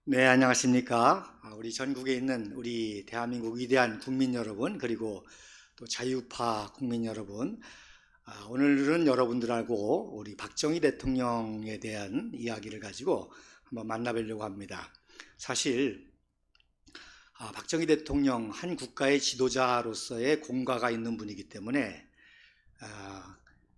네, 안녕하십니까. 우리 전국에 있는 우리 대한민국 위대한 국민 여러분, 그리고 또 자유파 국민 여러분, 오늘은 여러분들하고 우리 박정희 대통령에 대한 이야기를 가지고 한번 만나보려고 합니다. 사실 박정희 대통령 한 국가의 지도자로서의 공과가 있는 분이기 때문에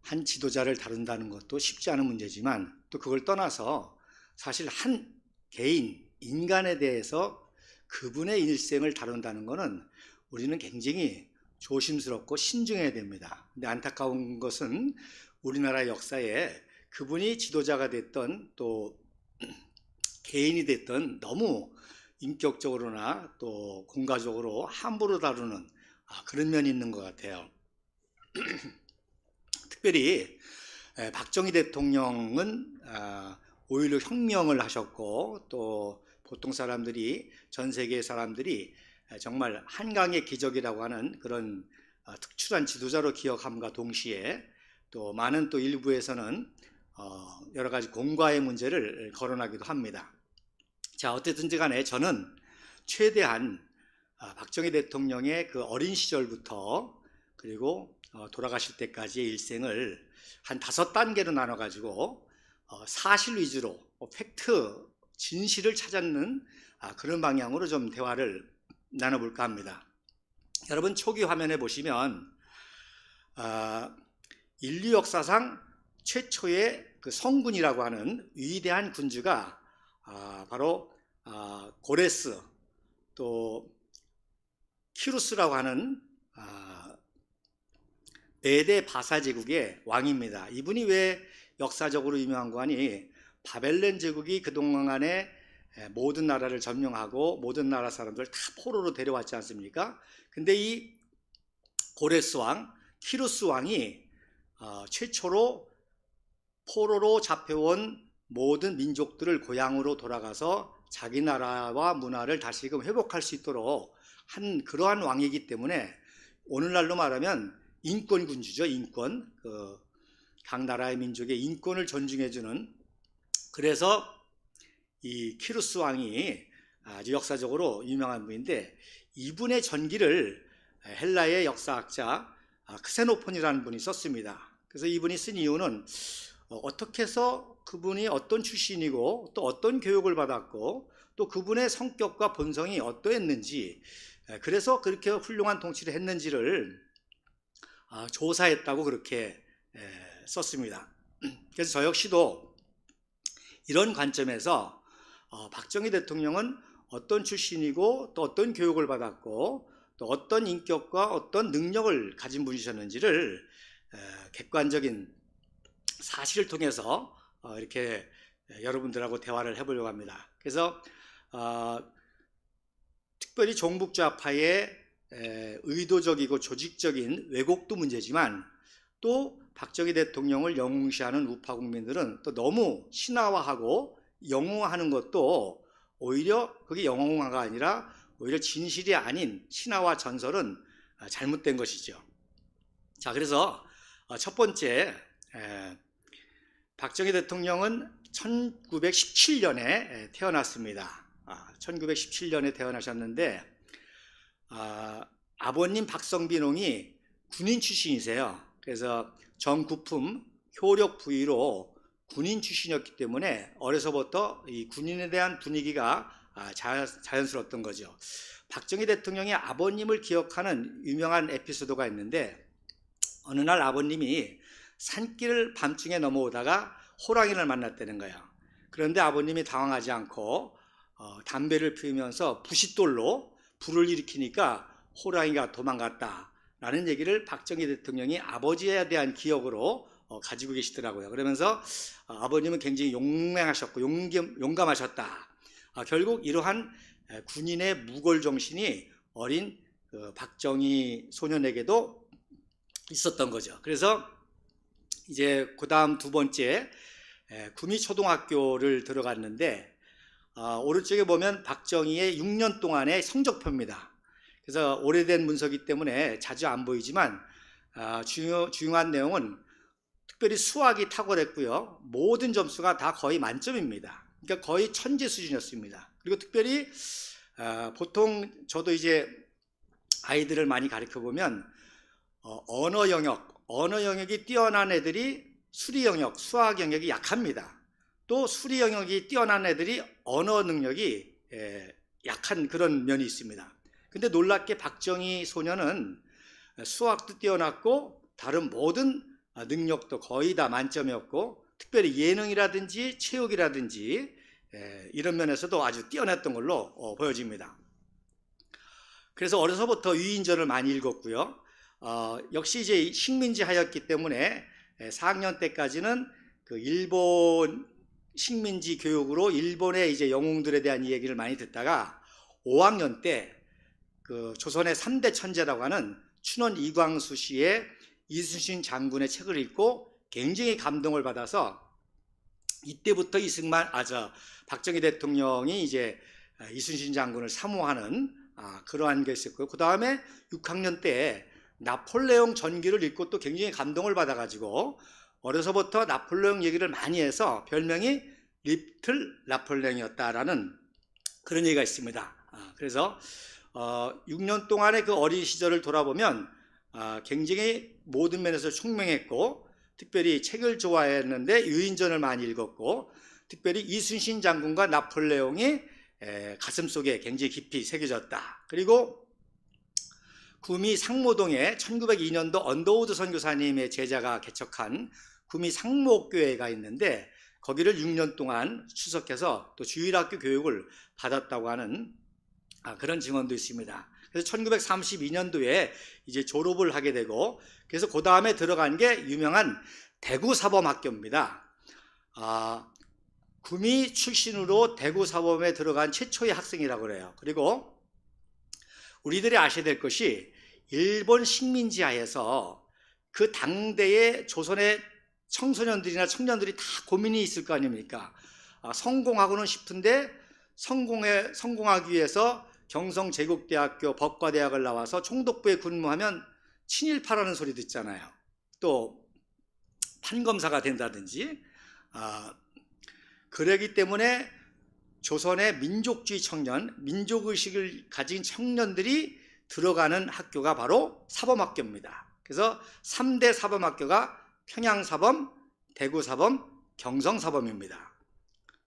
한 지도자를 다룬다는 것도 쉽지 않은 문제지만, 또 그걸 떠나서 사실 한 개인, 인간에 대해서 그분의 일생을 다룬다는 것은 우리는 굉장히 조심스럽고 신중해야 됩니다. 근데 안타까운 것은 우리나라 역사에 그분이 지도자가 됐던 또 개인이 됐던 너무 인격적으로나 또 공과적으로 함부로 다루는 그런 면이 있는 것 같아요. 특별히 박정희 대통령은 5.16 혁명을 하셨고, 또 보통 사람들이, 전 세계 사람들이 정말 한강의 기적이라고 하는 그런 특출한 지도자로 기억함과 동시에, 또 많은 또 일부에서는 여러 가지 공과의 문제를 거론하기도 합니다. 자, 어쨌든지 간에 저는 최대한 박정희 대통령의 그 어린 시절부터 그리고 돌아가실 때까지의 일생을 한 5단계로 나눠 가지고 사실 위주로 팩트, 진실을 찾는 그런 방향으로 좀 대화를 나눠볼까 합니다. 여러분, 초기 화면에 보시면 인류 역사상 최초의 그 성군이라고 하는 위대한 군주가 바로 고레스, 또 키루스라고 하는 메데 바사 제국의 왕입니다. 이분이 왜 역사적으로 유명한 거 하니, 바벨론 제국이 그동안에 모든 나라를 점령하고 모든 나라 사람들 다 포로로 데려왔지 않습니까? 근데 이 고레스 왕, 키루스 왕이 최초로 포로로 잡혀온 모든 민족들을 고향으로 돌아가서 자기 나라와 문화를 다시금 회복할 수 있도록 한 그러한 왕이기 때문에, 오늘날로 말하면 인권 군주죠. 인권, 각 나라의 민족의 인권을 존중해주는. 그래서 이 키루스 왕이 아주 역사적으로 유명한 분인데, 이분의 전기를 헬라의 역사학자 크세노폰이라는 분이 썼습니다. 그래서 이분이 쓴 이유는 어떻게 해서 그분이 어떤 출신이고 또 어떤 교육을 받았고 또 그분의 성격과 본성이 어떠했는지, 그래서 그렇게 훌륭한 통치를 했는지를 조사했다고 그렇게 썼습니다. 그래서 저 역시도 이런 관점에서 박정희 대통령은 어떤 출신이고 또 어떤 교육을 받았고 또 어떤 인격과 어떤 능력을 가진 분이셨는지를 객관적인 사실을 통해서 이렇게 여러분들하고 대화를 해보려고 합니다. 그래서 특별히 종북좌파의 의도적이고 조직적인 왜곡도 문제지만, 또 박정희 대통령을 영웅시하는 우파 국민들은 또 너무 신화화하고 영웅화하는 것도 오히려 그게 영웅화가 아니라 오히려 진실이 아닌 신화와 전설은 잘못된 것이죠. 자, 그래서 첫 번째, 박정희 대통령은 1917년에 태어났습니다. 1917년에 태어나셨는데 아버님 박성빈옹이 군인 출신이세요. 그래서 정구품 효력 부위로 군인 출신이었기 때문에 어려서부터 이 군인에 대한 분위기가 자연스러웠던 거죠. 박정희 대통령이 아버님을 기억하는 유명한 에피소드가 있는데, 어느 날 아버님이 산길을 밤중에 넘어오다가 호랑이를 만났다는 거예요. 그런데 아버님이 당황하지 않고 담배를 피우면서 부싯돌로 불을 일으키니까 호랑이가 도망갔다라는 얘기를 박정희 대통령이 아버지에 대한 기억으로 가지고 계시더라고요. 그러면서 아버님은 굉장히 용맹하셨고 용감하셨다. 결국 이러한 군인의 무골 정신이 어린 박정희 소년에게도 있었던 거죠. 그래서 이제 그 다음 두 번째, 구미초등학교를 들어갔는데 오른쪽에 보면 박정희의 6년 동안의 성적표입니다. 그래서 오래된 문서이기 때문에 자주 안 보이지만 중요한 내용은 특별히 수학이 탁월했고요. 모든 점수가 다 거의 만점입니다. 그러니까 거의 천재 수준이었습니다. 그리고 특별히 보통 저도 이제 아이들을 많이 가르쳐 보면 언어 영역이 뛰어난 애들이 수리 영역, 수학 영역이 약합니다. 또 수리 영역이 뛰어난 애들이 언어 능력이 약한 그런 면이 있습니다. 근데 놀랍게 박정희 소년은 수학도 뛰어났고 다른 모든 능력도 거의 다 만점이었고, 특별히 예능이라든지 체육이라든지 이런 면에서도 아주 뛰어났던 걸로 보여집니다. 그래서 어려서부터 위인전을 많이 읽었고요. 역시 이제 식민지하였기 때문에 4학년 때까지는 그 일본 식민지 교육으로 일본의 이제 영웅들에 대한 이야기를 많이 듣다가 5학년 때 그 조선의 3대 천재라고 하는 춘원 이광수 씨의 이순신 장군의 책을 읽고 굉장히 감동을 받아서 이때부터 박정희 대통령이 이제 이순신 장군을 사모하는 그러한 게 있었고요. 그 다음에 6학년 때 나폴레옹 전기를 읽고 또 굉장히 감동을 받아가지고 어려서부터 나폴레옹 얘기를 많이 해서 별명이 리틀 나폴레옹이었다라는 그런 얘기가 있습니다. 그래서 6년 동안의 그 어린 시절을 돌아보면 굉장히 모든 면에서 총명했고, 특별히 책을 좋아했는데 유인전을 많이 읽었고, 특별히 이순신 장군과 나폴레옹이 가슴속에 굉장히 깊이 새겨졌다. 그리고 구미 상모동에 1902년도 언더우드 선교사님의 제자가 개척한 구미 상목교회가 있는데, 거기를 6년 동안 추석해서 또 주일학교 교육을 받았다고 하는 그런 증언도 있습니다. 그래서 1932년도에 이제 졸업을 하게 되고, 그래서 그 다음에 들어간 게 유명한 대구사범학교입니다. 구미 출신으로 대구사범에 들어간 최초의 학생이라고 그래요. 그리고 우리들이 아셔야 될 것이, 일본 식민지 하에서 그 당대의 조선의 청소년들이나 청년들이 다 고민이 있을 거 아닙니까? 성공하고는 싶은데 성공하기 위해서 경성제국대학교 법과대학을 나와서 총독부에 근무하면 친일파라는 소리 듣잖아요. 또 판검사가 된다든지. 그러기 때문에 조선의 민족주의 청년, 민족의식을 가진 청년들이 들어가는 학교가 바로 사범학교입니다. 그래서 3대 사범학교가 평양사범, 대구사범, 경성사범입니다.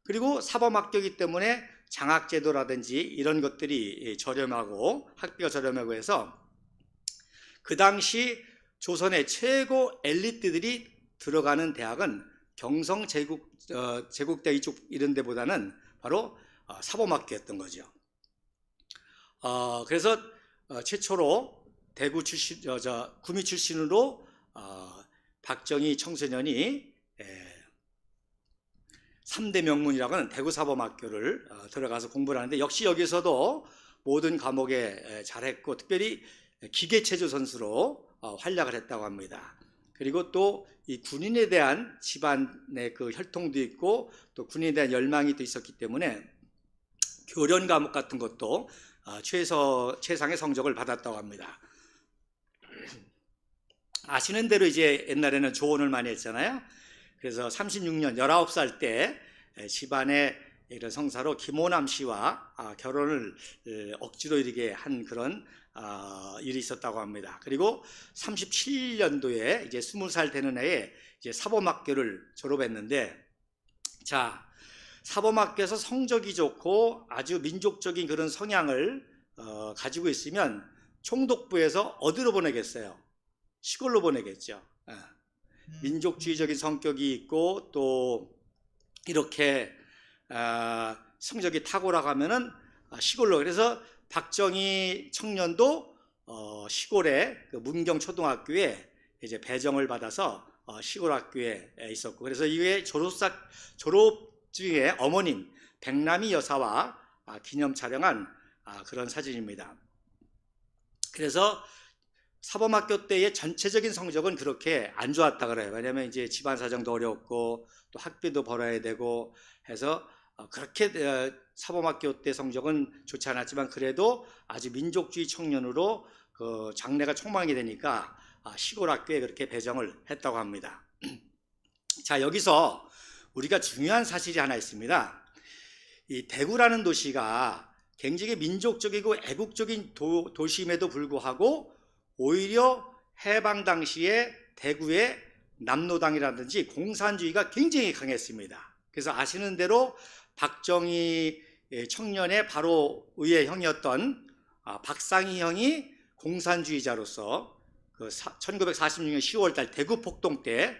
그리고 사범학교이기 때문에 장학제도라든지 이런 것들이 저렴하고 학비가 저렴하고 해서 그 당시 조선의 최고 엘리트들이 들어가는 대학은 경성 제국대 이쪽 이런 데보다는 바로 사범학교였던 거죠. 그래서 최초로 대구 출신, 구미 출신으로 박정희 청소년이 3대 명문이라고 하는 대구사범학교를 들어가서 공부를 하는데, 역시 여기서도 모든 과목에 잘했고 특별히 기계체조 선수로 활약을 했다고 합니다. 그리고 또 이 군인에 대한 집안의 그 혈통도 있고 또 군인에 대한 열망이 또 있었기 때문에 교련 과목 같은 것도 최상의 성적을 받았다고 합니다. 아시는 대로 이제 옛날에는 조언을 많이 했잖아요. 그래서 36년 19살 때 집안의 이런 성사로 김호남 씨와 결혼을 억지로 이르게 한 그런 일이 있었다고 합니다. 그리고 37년도에 이제 20살 되는 해에 이제 사범학교를 졸업했는데, 자, 사범학교에서 성적이 좋고 아주 민족적인 그런 성향을 가지고 있으면 총독부에서 어디로 보내겠어요? 시골로 보내겠죠. 민족주의적인 성격이 있고 또 이렇게 성적이 탁월하면은 시골로. 그래서 박정희 청년도 시골의 그 문경초등학교에 이제 배정을 받아서 시골 학교에 있었고, 그래서 이후에 졸업 중에 어머님 백남이 여사와 기념 촬영한 그런 사진입니다. 그래서 사범학교 때의 전체적인 성적은 그렇게 안 좋았다 그래요. 왜냐하면 이제 집안 사정도 어렵고 또 학비도 벌어야 되고 해서 그렇게 사범학교 때 성적은 좋지 않았지만 그래도 아주 민족주의 청년으로 그 장래가 촉망이 되니까 시골 학교에 그렇게 배정을 했다고 합니다. 자, 여기서 우리가 중요한 사실이 하나 있습니다. 이 대구라는 도시가 굉장히 민족적이고 애국적인 도시임에도 불구하고 오히려 해방 당시에 대구의 남로당이라든지 공산주의가 굉장히 강했습니다. 그래서 아시는 대로 박정희 청년의 바로 의의 형이었던 박상희 형이 공산주의자로서 그 1946년 10월 달 대구 폭동 때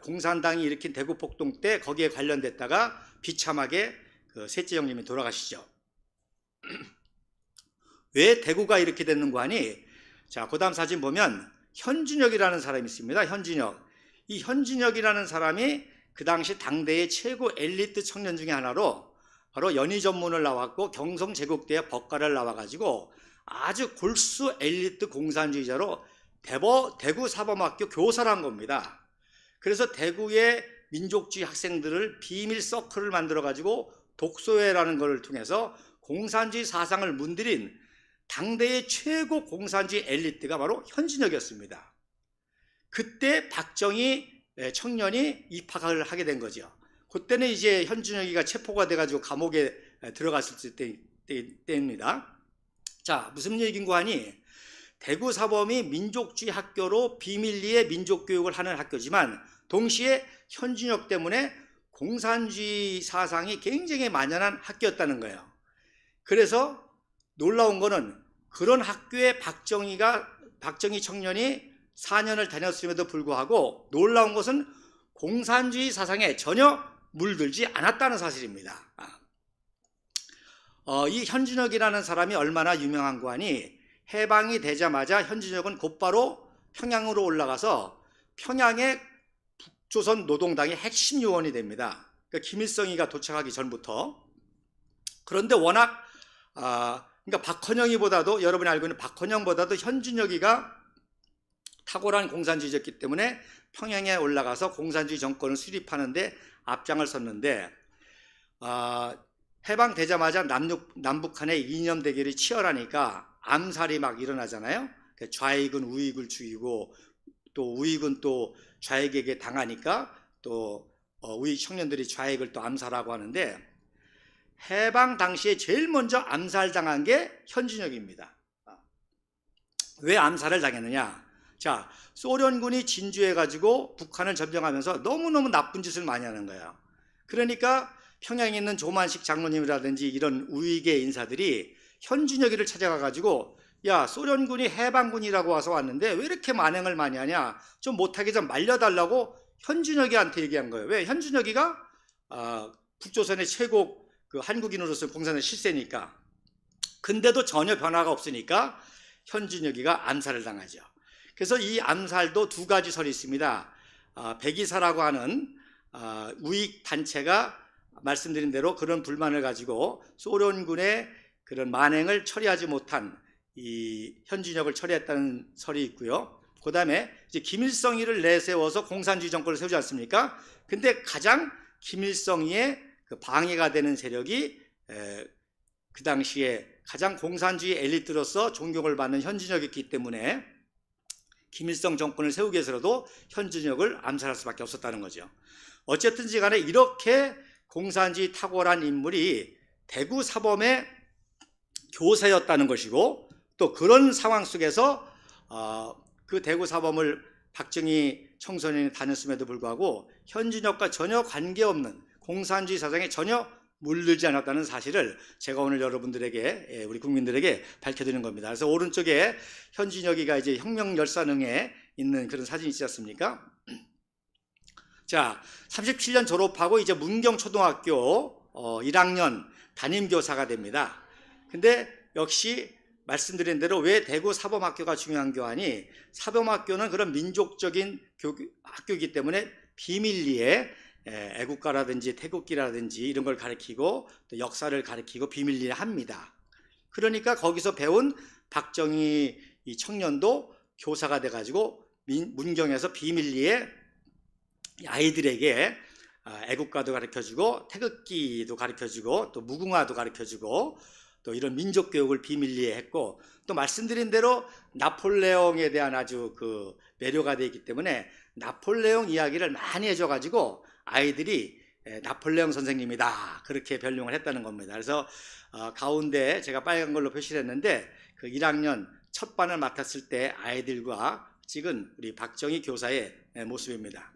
공산당이 일으킨 대구 폭동 때 거기에 관련됐다가 비참하게 그 셋째 형님이 돌아가시죠. 왜 대구가 이렇게 됐는가 하니, 자, 그 다음 사진 보면 현준혁이라는 사람이 있습니다. 현준혁. 이 현준혁이라는 사람이 그 당시 당대의 최고 엘리트 청년 중에 하나로 바로 연희전문을 나왔고 경성제국대에 법과를 나와가지고 아주 골수 엘리트 공산주의자로 대구 사범학교 교사를 한 겁니다. 그래서 대구의 민족주의 학생들을 비밀 서클을 만들어가지고 독서회라는 것을 통해서 공산주의 사상을 문드린 당대의 최고 공산주의 엘리트가 바로 현준혁이었습니다. 그때 박정희 청년이 입학을 하게 된 거죠. 그때는 이제 현준혁이가 체포가 돼가지고 감옥에 들어갔을 때입니다. 자, 무슨 얘기인가 하니, 대구 사범이 민족주의 학교로 비밀리에 민족교육을 하는 학교지만 동시에 현준혁 때문에 공산주의 사상이 굉장히 만연한 학교였다는 거예요. 그래서 놀라운 거는 그런 학교에 박정희 청년이 4년을 다녔음에도 불구하고 놀라운 것은 공산주의 사상에 전혀 물들지 않았다는 사실입니다. 이 현준혁이라는 사람이 얼마나 유명한가 하니, 해방이 되자마자 현준혁은 곧바로 평양으로 올라가서 평양의 북조선 노동당의 핵심 요원이 됩니다. 그러니까 김일성이가 도착하기 전부터. 그런데 워낙 그러니까 박헌영이보다도, 여러분이 알고 있는 박헌영보다도 현준혁이가 탁월한 공산주의였기 때문에 평양에 올라가서 공산주의 정권을 수립하는데 앞장을 섰는데, 해방되자마자 남북한의 이념 대결이 치열하니까 암살이 막 일어나잖아요. 좌익은 우익을 죽이고 또 우익은 또 좌익에게 당하니까 또 우익 청년들이 좌익을 또 암살하고 하는데, 해방 당시에 제일 먼저 암살당한 게 현준혁입니다. 왜 암살을 당했느냐? 자, 소련군이 진주해가지고 북한을 점령하면서 너무너무 나쁜 짓을 많이 하는 거예요. 그러니까 평양에 있는 조만식 장로님이라든지 이런 우익의 인사들이 현준혁이를 찾아가가지고 야, 소련군이 해방군이라고 와서 왔는데 왜 이렇게 만행을 많이 하냐? 좀 못하게 좀 말려달라고 현준혁이한테 얘기한 거예요. 왜? 현준혁이가 북조선의 최고 그 한국인으로서 공산의 실세니까. 근데도 전혀 변화가 없으니까 현준혁이가 암살을 당하죠. 그래서 이 암살도 두 가지 설이 있습니다. 백이사라고 하는 우익 단체가 말씀드린 대로 그런 불만을 가지고 소련군의 그런 만행을 처리하지 못한 이 현준혁을 처리했다는 설이 있고요. 그 다음에 이제 김일성이를 내세워서 공산주의 정권을 세우지 않습니까? 근데 가장 김일성이의 그 방해가 되는 세력이 그 당시에 가장 공산주의 엘리트로서 존경을 받는 현준혁이었기 때문에 김일성 정권을 세우기 위해서라도 현준혁을 암살할 수밖에 없었다는 거죠. 어쨌든지 간에 이렇게 공산주의 탁월한 인물이 대구 사범의 교사였다는 것이고, 또 그런 상황 속에서 그 대구 사범을 박정희 청소년이 다녔음에도 불구하고 현준혁과 전혀 관계없는 공산주의 사상에 전혀 물들지 않았다는 사실을 제가 오늘 여러분들에게, 우리 국민들에게 밝혀드리는 겁니다. 그래서 오른쪽에 현준혁이가 이제 혁명열사능에 있는 그런 사진이 있지 않습니까? 자, 37년 졸업하고 이제 문경초등학교 1학년 담임교사가 됩니다. 근데 역시 말씀드린 대로 왜 대구 사범학교가 중요한 교환이, 사범학교는 그런 민족적인 학교이기 때문에 비밀리에 애국가라든지 태극기라든지 이런 걸 가르치고 또 역사를 가르치고 비밀리에 합니다. 그러니까 거기서 배운 박정희 이 청년도 교사가 돼가지고 문경에서 비밀리에 아이들에게 애국가도 가르쳐주고 태극기도 가르쳐주고 또 무궁화도 가르쳐주고 또 이런 민족 교육을 비밀리에 했고, 또 말씀드린 대로 나폴레옹에 대한 아주 그 매료가 되어 있기 때문에 나폴레옹 이야기를 많이 해줘가지고 아이들이 나폴레옹 선생님이다 그렇게 별명을 했다는 겁니다. 그래서 가운데 제가 빨간 걸로 표시를 했는데 그 1학년 첫 반을 맡았을 때 아이들과 찍은 우리 박정희 교사의 모습입니다.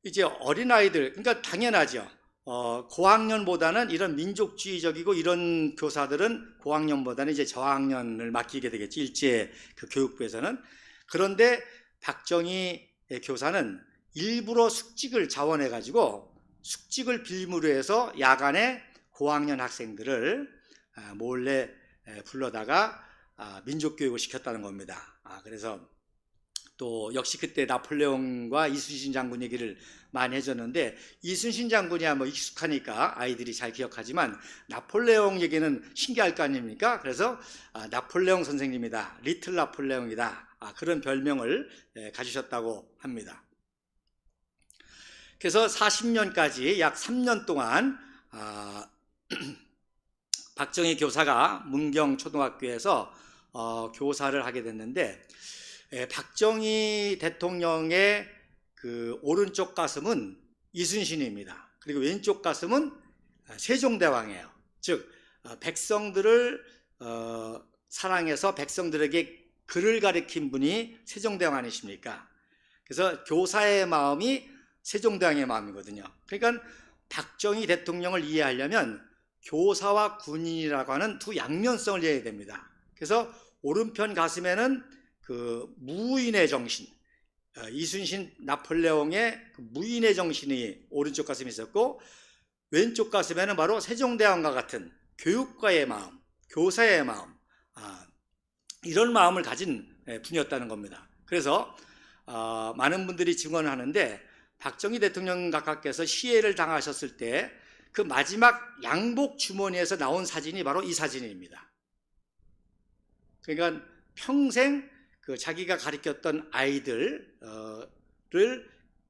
이제 어린아이들, 그러니까 당연하죠. 고학년보다는 이런 민족주의적이고 이런 교사들은 고학년보다는 이제 저학년을 맡기게 되겠지, 일제 그 교육부에서는. 그런데 박정희 교사는 일부러 숙직을 자원해 가지고 숙직을 빌미로 해서 야간에 고학년 학생들을 몰래 불러다가 민족교육을 시켰다는 겁니다. 그래서 또 역시 그때 나폴레옹과 이순신 장군 얘기를 많이 해줬는데, 이순신 장군이야 뭐 익숙하니까 아이들이 잘 기억하지만 나폴레옹 얘기는 신기할 거 아닙니까? 그래서 나폴레옹 선생님이다, 리틀 나폴레옹이다, 그런 별명을 가지셨다고 합니다. 그래서 40년까지 약 3년 동안 박정희 교사가 문경초등학교에서 교사를 하게 됐는데, 박정희 대통령의 그 오른쪽 가슴은 이순신입니다. 그리고 왼쪽 가슴은 세종대왕이에요. 즉 백성들을 사랑해서 백성들에게 글을 가르친 분이 세종대왕 아니십니까? 그래서 교사의 마음이 세종대왕의 마음이거든요. 그러니까 박정희 대통령을 이해하려면 교사와 군인이라고 하는 두 양면성을 이해해야 됩니다. 그래서 오른편 가슴에는 그 무인의 정신, 이순신 나폴레옹의 그 무인의 정신이 오른쪽 가슴에 있었고, 왼쪽 가슴에는 바로 세종대왕과 같은 교육가의 마음, 교사의 마음, 이런 마음을 가진 분이었다는 겁니다. 그래서 많은 분들이 증언을 하는데, 박정희 대통령 각하께서 시해를 당하셨을 때 그 마지막 양복 주머니에서 나온 사진이 바로 이 사진입니다. 그러니까 평생 그 자기가 가르쳤던 아이들을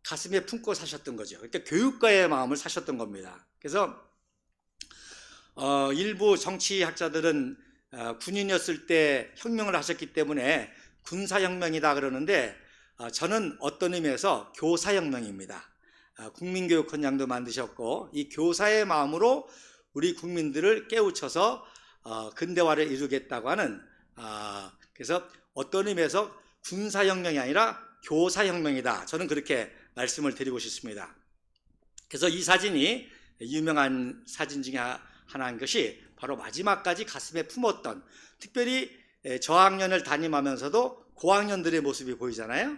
가슴에 품고 사셨던 거죠. 그러니까 교육가의 마음을 사셨던 겁니다. 그래서 일부 정치학자들은 군인이었을 때 혁명을 하셨기 때문에 군사혁명이다 그러는데, 저는 어떤 의미에서 교사혁명입니다. 국민교육헌장도 만드셨고, 이 교사의 마음으로 우리 국민들을 깨우쳐서 근대화를 이루겠다고 하는, 그래서 어떤 의미에서 군사혁명이 아니라 교사혁명이다. 저는 그렇게 말씀을 드리고 싶습니다. 그래서 이 사진이 유명한 사진 중에 하나인 것이 바로 마지막까지 가슴에 품었던, 특별히 저학년을 담임하면서도 고학년들의 모습이 보이잖아요.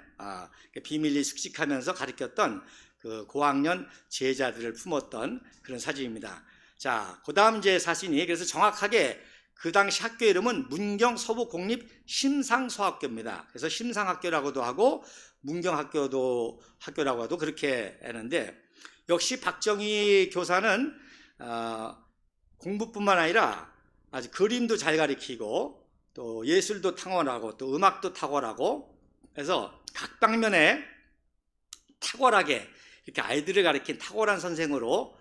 비밀리 숙직하면서 가르쳤던 그 고학년 제자들을 품었던 그런 사진입니다. 자, 그 다음 이제 사진이, 그래서 정확하게 그 당시 학교 이름은 문경 서부공립 심상소학교입니다. 그래서 심상학교라고도 하고 문경학교라고 하도 그렇게 하는데, 역시 박정희 교사는 공부뿐만 아니라 아주 그림도 잘 가르치고 또 예술도 탁월하고 또 음악도 탁월하고, 그래서 각 방면에 탁월하게 이렇게 아이들을 가르친 탁월한 선생으로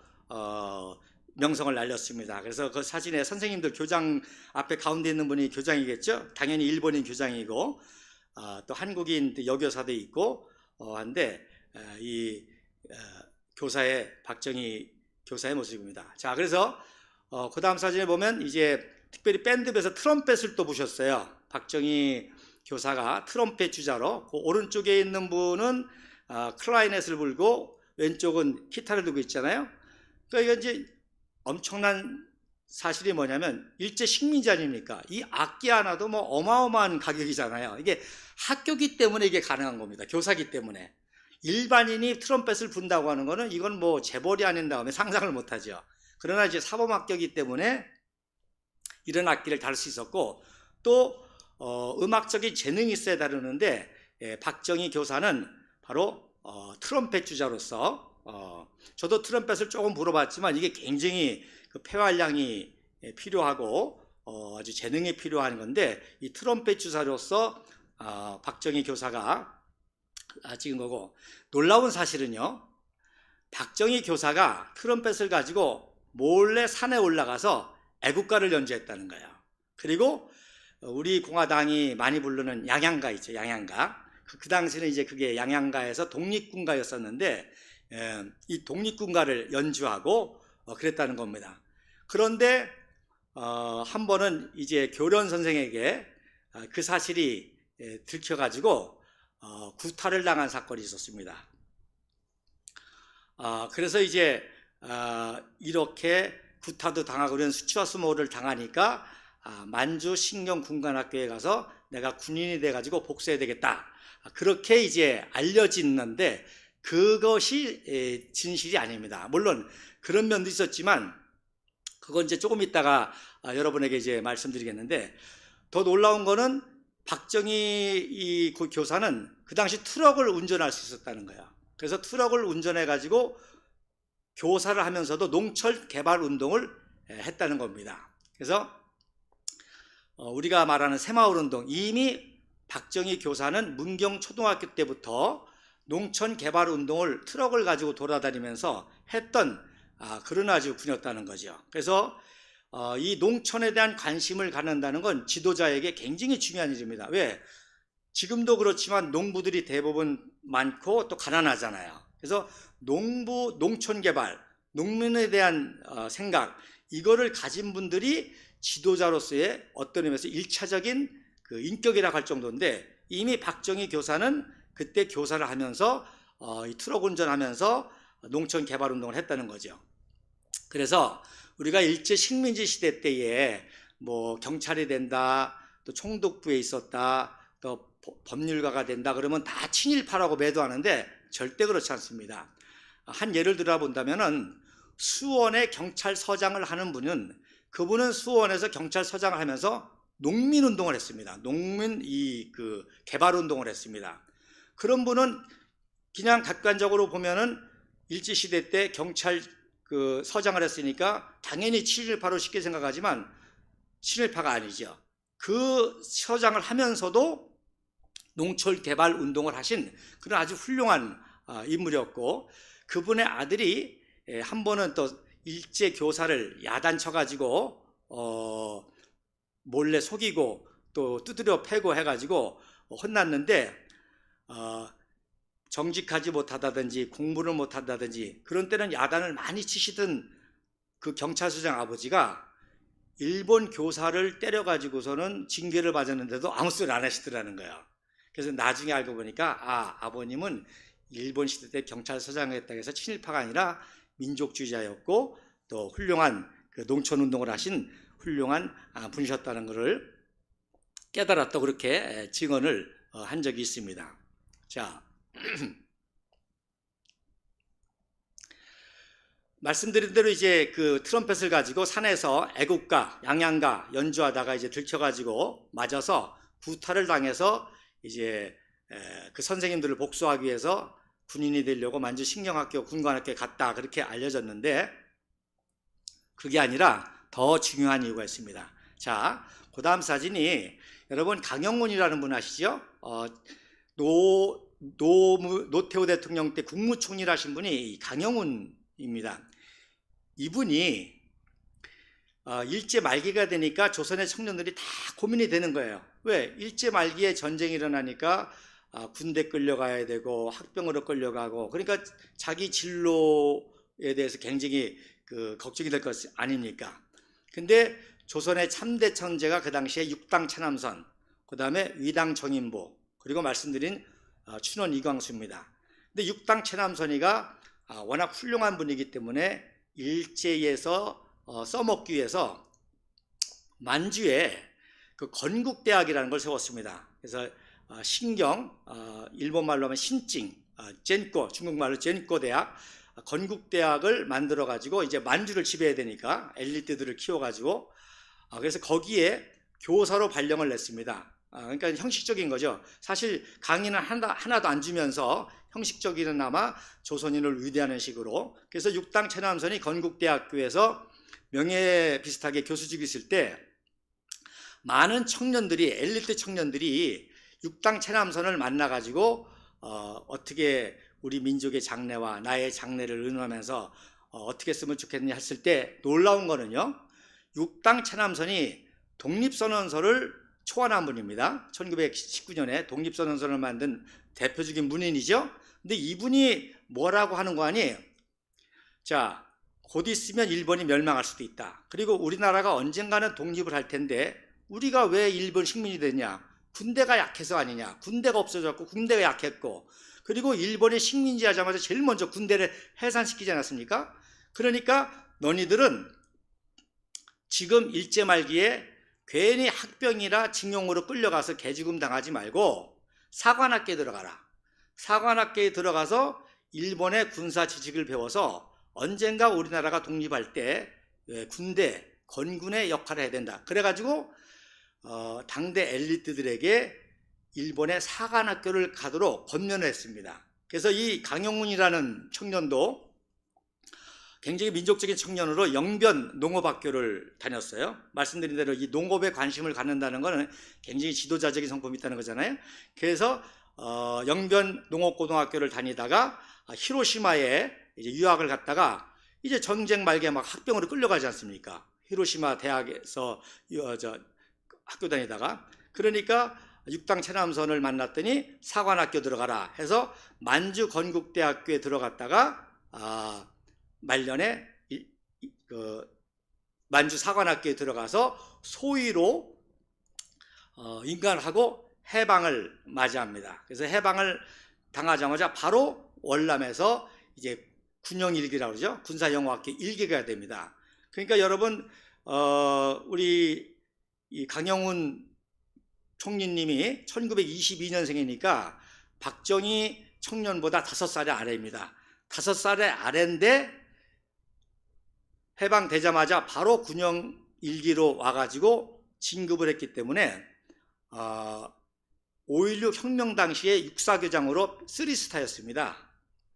명성을 날렸습니다. 그래서 그 사진에 선생님들, 교장 앞에 가운데 있는 분이 교장이겠죠. 당연히 일본인 교장이고 또 한국인 여교사도 있고 한데, 이 교사의, 박정희 교사의 모습입니다. 자, 그래서 그 다음 사진에 보면 이제 특별히 밴드에서 트럼펫을 또 부셨어요. 박정희 교사가 트럼펫 주자로, 그 오른쪽에 있는 분은 클라리넷을 불고 왼쪽은 기타를 들고 있잖아요. 그러니까 이게 이제 엄청난 사실이 뭐냐면, 일제 식민지 아닙니까? 이 악기 하나도 뭐 어마어마한 가격이잖아요. 이게 학교기 때문에 이게 가능한 겁니다. 교사기 때문에. 일반인이 트럼펫을 분다고 하는 거는 이건 뭐 재벌이 아닌 다음에 상상을 못하죠. 그러나 이제 사범학교이기 때문에 이런 악기를 다룰 수 있었고, 또 음악적인 재능이 있어야 다루는데, 박정희 교사는 바로 트럼펫 주자로서, 저도 트럼펫을 조금 불어봤지만 이게 굉장히 그 폐활량이 필요하고 아주 재능이 필요한 건데, 이 트럼펫 주자로서 박정희 교사가 찍은 거고, 놀라운 사실은요, 박정희 교사가 트럼펫을 가지고 몰래 산에 올라가서 애국가를 연주했다는 거예요. 그리고 우리 공화당이 많이 부르는 양양가 있죠, 양양가. 그 당시는 이제 그게 양양가에서 독립군가였었는데, 이 독립군가를 연주하고 그랬다는 겁니다. 그런데 한 번은 이제 교련 선생에게 그 사실이 들켜가지고 구타를 당한 사건이 있었습니다. 그래서 이제 이렇게 구타도 당하고 그런 수치화수모를 당하니까 만주 신경군관학교에 가서 내가 군인이 돼가지고 복수해야 되겠다, 그렇게 이제 알려졌는데, 그것이 진실이 아닙니다. 물론 그런 면도 있었지만 그건 이제 조금 있다가 여러분에게 이제 말씀드리겠는데, 더 놀라운 거는 박정희 이 교사는 그 당시 트럭을 운전할 수 있었다는 거예요. 그래서 트럭을 운전해 가지고 교사를 하면서도 농철 개발 운동을 했다는 겁니다. 그래서 우리가 말하는 새마을 운동, 이미 박정희 교사는 문경 초등학교 때부터 농촌 개발 운동을 트럭을 가지고 돌아다니면서 했던 그런 아주 분이었다는 거죠. 그래서 이 농촌에 대한 관심을 갖는다는 건 지도자에게 굉장히 중요한 일입니다. 왜? 지금도 그렇지만 농부들이 대부분 많고 또 가난하잖아요. 그래서 농촌 개발, 농민에 대한 생각, 이거를 가진 분들이 지도자로서의 어떤 의미에서 1차적인 그 인격이라고 할 정도인데, 이미 박정희 교사는 그때 교사를 하면서 이 트럭 운전하면서 농촌 개발 운동을 했다는 거죠. 그래서 우리가 일제 식민지 시대 때에 뭐 경찰이 된다, 또 총독부에 있었다, 또 법률가가 된다 그러면 다 친일파라고 매도하는데 절대 그렇지 않습니다. 한 예를 들어 본다면은 수원에 경찰서장을 하는 분은, 그분은 수원에서 경찰서장을 하면서 농민운동을 했습니다. 농민 그 개발 운동을 했습니다. 그런 분은 그냥 객관적으로 보면은 일제시대 때 경찰 그 서장을 했으니까 당연히 친일파로 쉽게 생각하지만 친일파가 아니죠. 그 서장을 하면서도 농촌 개발 운동을 하신 그런 아주 훌륭한 인물이었고, 그분의 아들이 한 번은 또 일제 교사를 야단쳐가지고 몰래 속이고 또 두드려 패고 해가지고 혼났는데, 정직하지 못하다든지 공부를 못한다든지 그런 때는 야단을 많이 치시던 그 경찰서장 아버지가 일본 교사를 때려가지고서는 징계를 받았는데도 아무 소리 안 하시더라는 거예요. 그래서 나중에 알고 보니까 아버님은 일본 시대 때 경찰서장이었다고 해서 친일파가 아니라 민족주의자였고 또 훌륭한 그 농촌운동을 하신 훌륭한 분이셨다는 것을 깨달았다고 그렇게 증언을 한 적이 있습니다. 자, 말씀드린 대로 이제 그 트럼펫을 가지고 산에서 애국가, 양양가 연주하다가 이제 들켜가지고 맞아서 구타를 당해서 이제 그 선생님들을 복수하기 위해서 군인이 되려고 만주 식령학교 군관학교에 갔다 그렇게 알려졌는데 그게 아니라 더 중요한 이유가 있습니다. 자, 그 다음 사진이 여러분 강영훈이라는 분 아시죠? 노태우 대통령 때 국무총리를 하신 분이 강영훈입니다. 이분이 일제 말기가 되니까 조선의 청년들이 다 고민이 되는 거예요. 왜? 일제 말기에 전쟁이 일어나니까 군대 끌려가야 되고 학병으로 끌려가고 그러니까 자기 진로에 대해서 굉장히 걱정이 될 것 아닙니까? 근데 조선의 참대 천재가 그 당시에 육당 차남선, 그 다음에 위당 정인보, 그리고 말씀드린 춘원 이광수입니다. 근데 육당 차남선이가 워낙 훌륭한 분이기 때문에 일제에서 써먹기 위해서 만주에 그 건국대학이라는 걸 세웠습니다. 그래서 신경, 일본말로 하면 신찡, 젠꼬, 중국말로 젠꼬 대학, 건국대학을 만들어 가지고 이제 만주를 지배해야 되니까 엘리트들을 키워 가지고 그래서 거기에 교사로 발령을 냈습니다. 그러니까 형식적인 거죠. 사실 강의는 하나도 안 주면서 형식적이나마 조선인을 위대하는 식으로. 그래서 육당 차남선이 건국대학교에서 명예 비슷하게 교수직이 있을 때 많은 청년들이, 엘리트 청년들이 육당 차남선을 만나가지고 어떻게 우리 민족의 장래와 나의 장래를 의논하면서 어떻게 쓰면 좋겠느냐 했을 때 놀라운 거는요, 육당 차남선이 독립선언서를 초안한 분입니다. 1919년에 독립선언서를 만든 대표적인 문인이죠. 근데 이분이 뭐라고 하는 거 아니에요? 자, 곧 있으면 일본이 멸망할 수도 있다. 그리고 우리나라가 언젠가는 독립을 할 텐데 우리가 왜 일본 식민이 됐냐? 군대가 약해서 아니냐? 군대가 없어졌고 군대가 약했고 그리고 일본이 식민지 하자마자 제일 먼저 군대를 해산시키지 않았습니까? 그러니까 너희들은 지금 일제 말기에 괜히 학병이라 징용으로 끌려가서 개죽음 당하지 말고 사관학교에 들어가라. 사관학교에 들어가서 일본의 군사 지식을 배워서 언젠가 우리나라가 독립할 때 군대, 건군의 역할을 해야 된다. 그래가지고 당대 엘리트들에게 일본의 사관학교를 가도록 권면을 했습니다. 그래서 이 강영훈이라는 청년도 굉장히 민족적인 청년으로 영변 농업학교를 다녔어요. 말씀드린 대로 이 농업에 관심을 갖는다는 것은 굉장히 지도자적인 성품이 있다는 거잖아요. 그래서 영변 농업고등학교를 다니다가 히로시마에 이제 유학을 갔다가 이제 전쟁 말기에 막 학병으로 끌려가지 않습니까? 히로시마 대학에서 학교 다니다가 그러니까 육당 차남선을 만났더니 사관학교 들어가라 해서 만주 건국대학교에 들어갔다가 말년에 만주 사관학교에 들어가서 소위로 인간하고 해방을 맞이합니다. 그래서 해방을 당하자마자 바로 월남에서 이제 군영일기라고 그러죠. 군사영어학교 1기가 됩니다. 그러니까 여러분 우리 이 강영훈 총리님이 1922년생이니까 박정희 청년보다 5살의 아래입니다. 5살의 아래인데 해방되자마자 바로 군영 일기로 와가지고 진급을 했기 때문에 5.16 혁명 당시에 육사교장으로 3스타였습니다.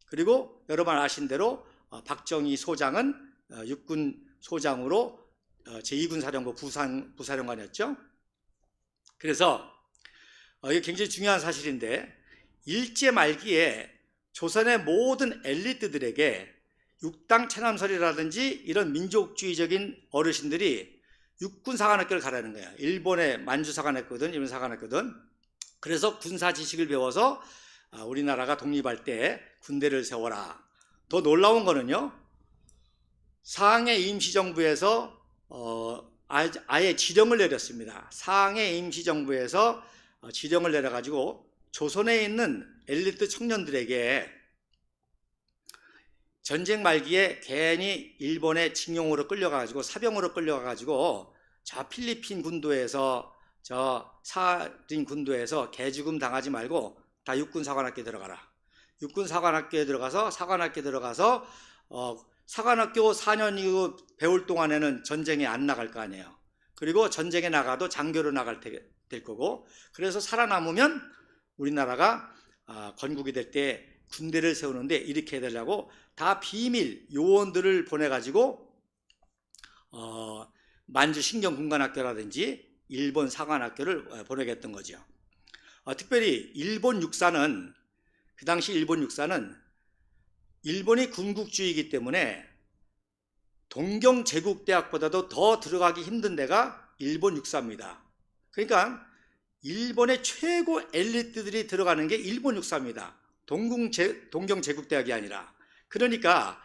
그리고 여러분 아신 대로 박정희 소장은 육군 소장으로 제2군사령부 부사령관이었죠. 그래서 이게 굉장히 중요한 사실인데 일제 말기에 조선의 모든 엘리트들에게 육당 차남설이라든지 이런 민족주의적인 어르신들이 육군사관학교를 가라는 거예요. 일본의 만주사관학교든 일본 사관학교든. 그래서 군사 지식을 배워서 우리나라가 독립할 때 군대를 세워라. 더 놀라운 거는요, 상해 임시정부에서 아예 지령을 내렸습니다. 상해 임시정부에서 지령을 내려가지고 조선에 있는 엘리트 청년들에게 전쟁 말기에 괜히 일본의 징용으로 끌려가가지고 사병으로 끌려가가지고 저 필리핀 군도에서 저 사린 군도에서 개죽음 당하지 말고 다 육군사관학교에 들어가라. 육군사관학교에 들어가서 사관학교 4년 이후 배울 동안에는 전쟁에 안 나갈 거 아니에요. 그리고 전쟁에 나가도 장교로 나갈 될 거고, 그래서 살아남으면 우리나라가 건국이 될 때 군대를 세우는데 이렇게 해달라고 다 비밀 요원들을 보내가지고 만주 신경군관학교라든지 일본 사관학교를 보내겠던 거죠. 특별히 일본 육사는, 그 당시 일본 육사는 일본이 군국주의이기 때문에 동경제국대학보다도 더 들어가기 힘든 데가 일본 육사입니다. 그러니까 일본의 최고 엘리트들이 들어가는 게 일본 육사입니다. 동경제국대학이 아니라. 그러니까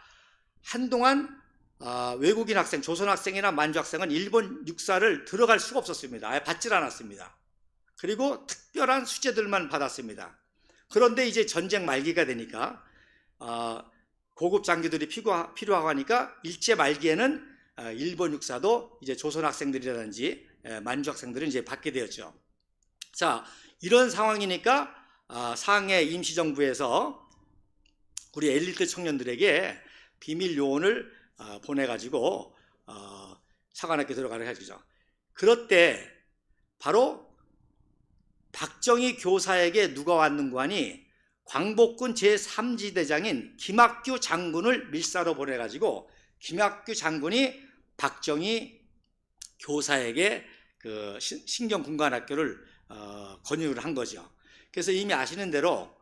한동안 외국인 학생, 조선 학생이나 만주 학생은 일본 육사를 들어갈 수가 없었습니다. 아예 받질 않았습니다. 그리고 특별한 수재들만 받았습니다. 그런데 이제 전쟁 말기가 되니까 고급 장교들이 필요하고 하니까 일제 말기에는 일본 육사도 이제 조선 학생들이라든지 만주 학생들은 이제 받게 되었죠. 자, 이런 상황이니까 상해 임시정부에서 우리 엘리트 청년들에게 비밀 요원을 보내가지고 사관학교 들어가라 해주죠. 그럴 때 바로 박정희 교사에게 누가 왔는고 하니 광복군 제3지대장인 김학규 장군을 밀사로 보내가지고 김학규 장군이 박정희 교사에게 그 신경군관학교를 권유를 한 거죠. 그래서 이미 아시는 대로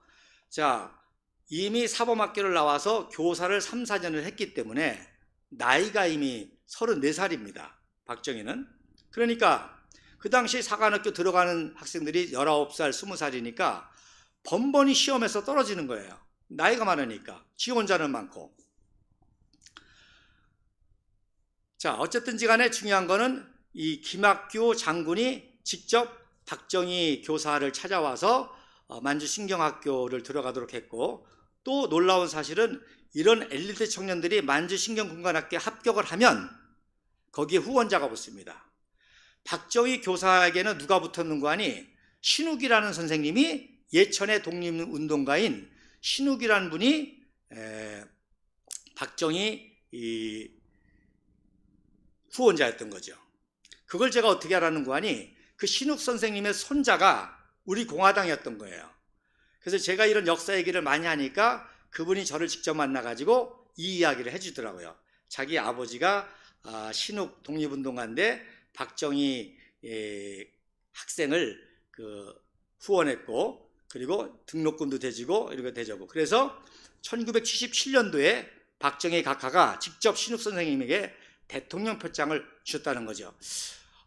이미 사범학교를 나와서 교사를 3, 4년을 했기 때문에 나이가 이미 34살입니다. 박정희는. 그러니까 그 당시 사관학교 들어가는 학생들이 19살, 20살이니까 번번이 시험에서 떨어지는 거예요. 나이가 많으니까. 지원자는 많고. 자, 어쨌든지 간에 중요한 거는 이 김학규 장군이 직접 박정희 교사를 찾아와서 만주 신경학교를 들어가도록 했고, 또 놀라운 사실은 이런 엘리트 청년들이 만주 신경군관학교에 합격을 하면 거기에 후원자가 붙습니다. 박정희 교사에게는 누가 붙었는고 하니 신욱이라는 선생님이 예천의 독립운동가인 신욱이라는 분이 박정희 후원자였던 거죠. 그걸 제가 어떻게 알았는고 하니 그 신욱 선생님의 손자가 우리 공화당이었던 거예요. 그래서 제가 이런 역사 얘기를 많이 하니까 그분이 저를 직접 만나가지고 이 이야기를 해주더라고요. 자기 아버지가 신욱 독립운동가인데 박정희 학생을 후원했고, 그리고 등록금도 대주고 이렇게 대주고, 그래서 1977년도에 박정희 각하가 직접 신욱 선생님에게 대통령 표창을 주셨다는 거죠.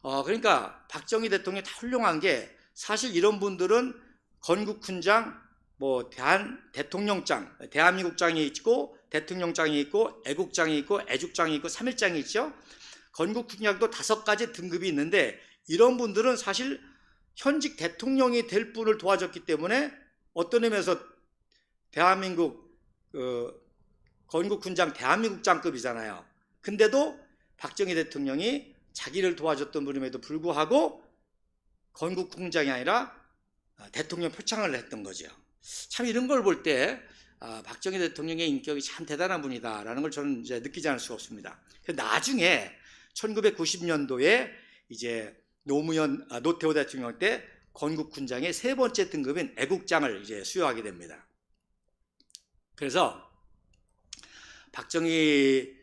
그러니까 박정희 대통령이 다 훌륭한 게, 사실 이런 분들은 건국훈장, 대통령장, 대한민국장이 있고 대통령장이 있고 애국장이 있고 애죽장이 있고 3.1장이 있죠. 건국훈장도 5가지 등급이 있는데 이런 분들은 사실 현직 대통령이 될 분을 도와줬기 때문에 어떤 의미에서 대한민국 건국훈장 대한민국장급이잖아요. 근데도 박정희 대통령이 자기를 도와줬던 분임에도 불구하고 건국훈장이 아니라 대통령 표창을 했던 거죠. 참 이런 걸 볼 때 박정희 대통령의 인격이 참 대단한 분이다라는 걸 저는 이제 느끼지 않을 수가 없습니다. 나중에 1990년도에 이제 노태우 대통령 때 건국훈장의 3번째 등급인 애국장을 이제 수여하게 됩니다. 그래서 박정희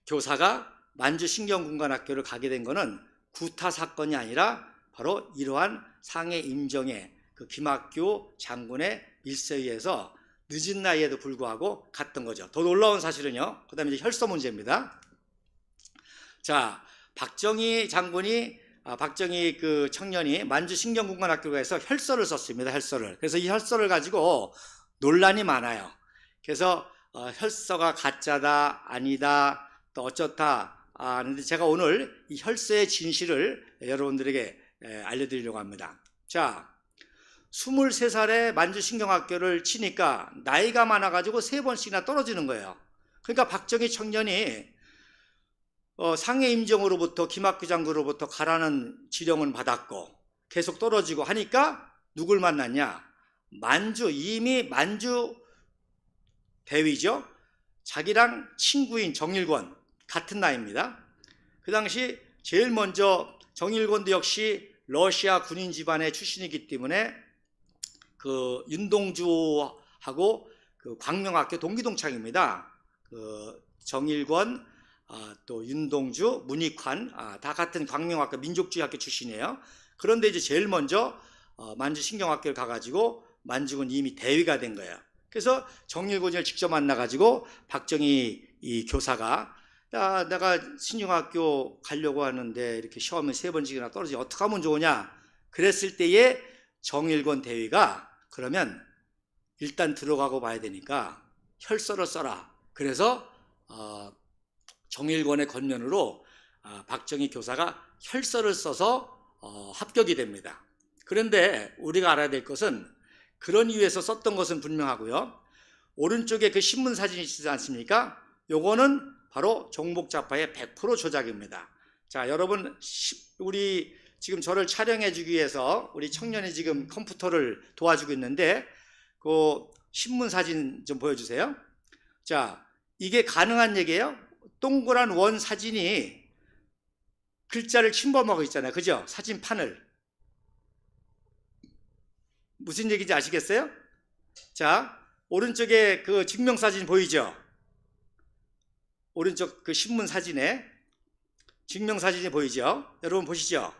교사가 만주 신경군관학교를 가게 된 거는 구타 사건이 아니라 바로 이러한 상해 임정의 그 김학규 장군의 일서에 의해서 늦은 나이에도 불구하고 갔던 거죠. 더 놀라운 사실은요, 그 다음에 이제 혈서 문제입니다. 자, 박정희 장군이 박정희 그 청년이 만주신경군관학교에 서 혈서를 썼습니다. 혈서를. 그래서 이 혈서를 가지고 논란이 많아요. 그래서 혈서가 가짜다, 아니다, 또 어쩌다. 근데 제가 오늘 이 혈서의 진실을 여러분들에게 알려드리려고 합니다. 자, 23살에 만주신경학교를 치니까 나이가 많아가지고 3번씩이나 떨어지는 거예요. 그러니까 박정희 청년이 상해 임정으로부터 김학규 장군으로부터 가라는 지령은 받았고 계속 떨어지고 하니까 누굴 만났냐? 이미 만주 대위죠. 자기랑 친구인 정일권 같은 나이입니다. 그 당시 제일 먼저 정일권도 역시 러시아 군인 집안의 출신이기 때문에 그 윤동주하고 그 광명학교 동기동창입니다. 그 정일권, 또 윤동주, 문익환 다 같은 광명학교 민족주의학교 출신이에요. 그런데 이제 제일 먼저 만주신경학교를 가가지고 만주군 이미 대위가 된 거예요. 그래서 정일권을 직접 만나가지고 박정희 이 교사가 야, 내가 신경학교 가려고 하는데 이렇게 시험에 3번씩이나 떨어지지 어떻게 하면 좋으냐? 그랬을 때에 정일권 대위가 그러면 일단 들어가고 봐야 되니까 혈서를 써라. 그래서 정일권의 권면으로 박정희 교사가 혈서를 써서 합격이 됩니다. 그런데 우리가 알아야 될 것은 그런 이유에서 썼던 것은 분명하고요. 오른쪽에 그 신문 사진이 있지 않습니까? 요거는 바로 종북좌파의 100% 조작입니다. 자, 여러분 우리 지금 저를 촬영해 주기 위해서 우리 청년이 지금 컴퓨터를 도와주고 있는데 그 신문 사진 좀 보여주세요. 자, 이게 가능한 얘기예요. 동그란 원 사진이 글자를 침범하고 있잖아요. 그죠? 사진판을. 무슨 얘기인지 아시겠어요? 자, 오른쪽에 그 증명사진 보이죠? 오른쪽 그 신문 사진에 증명사진이 보이죠? 여러분 보시죠?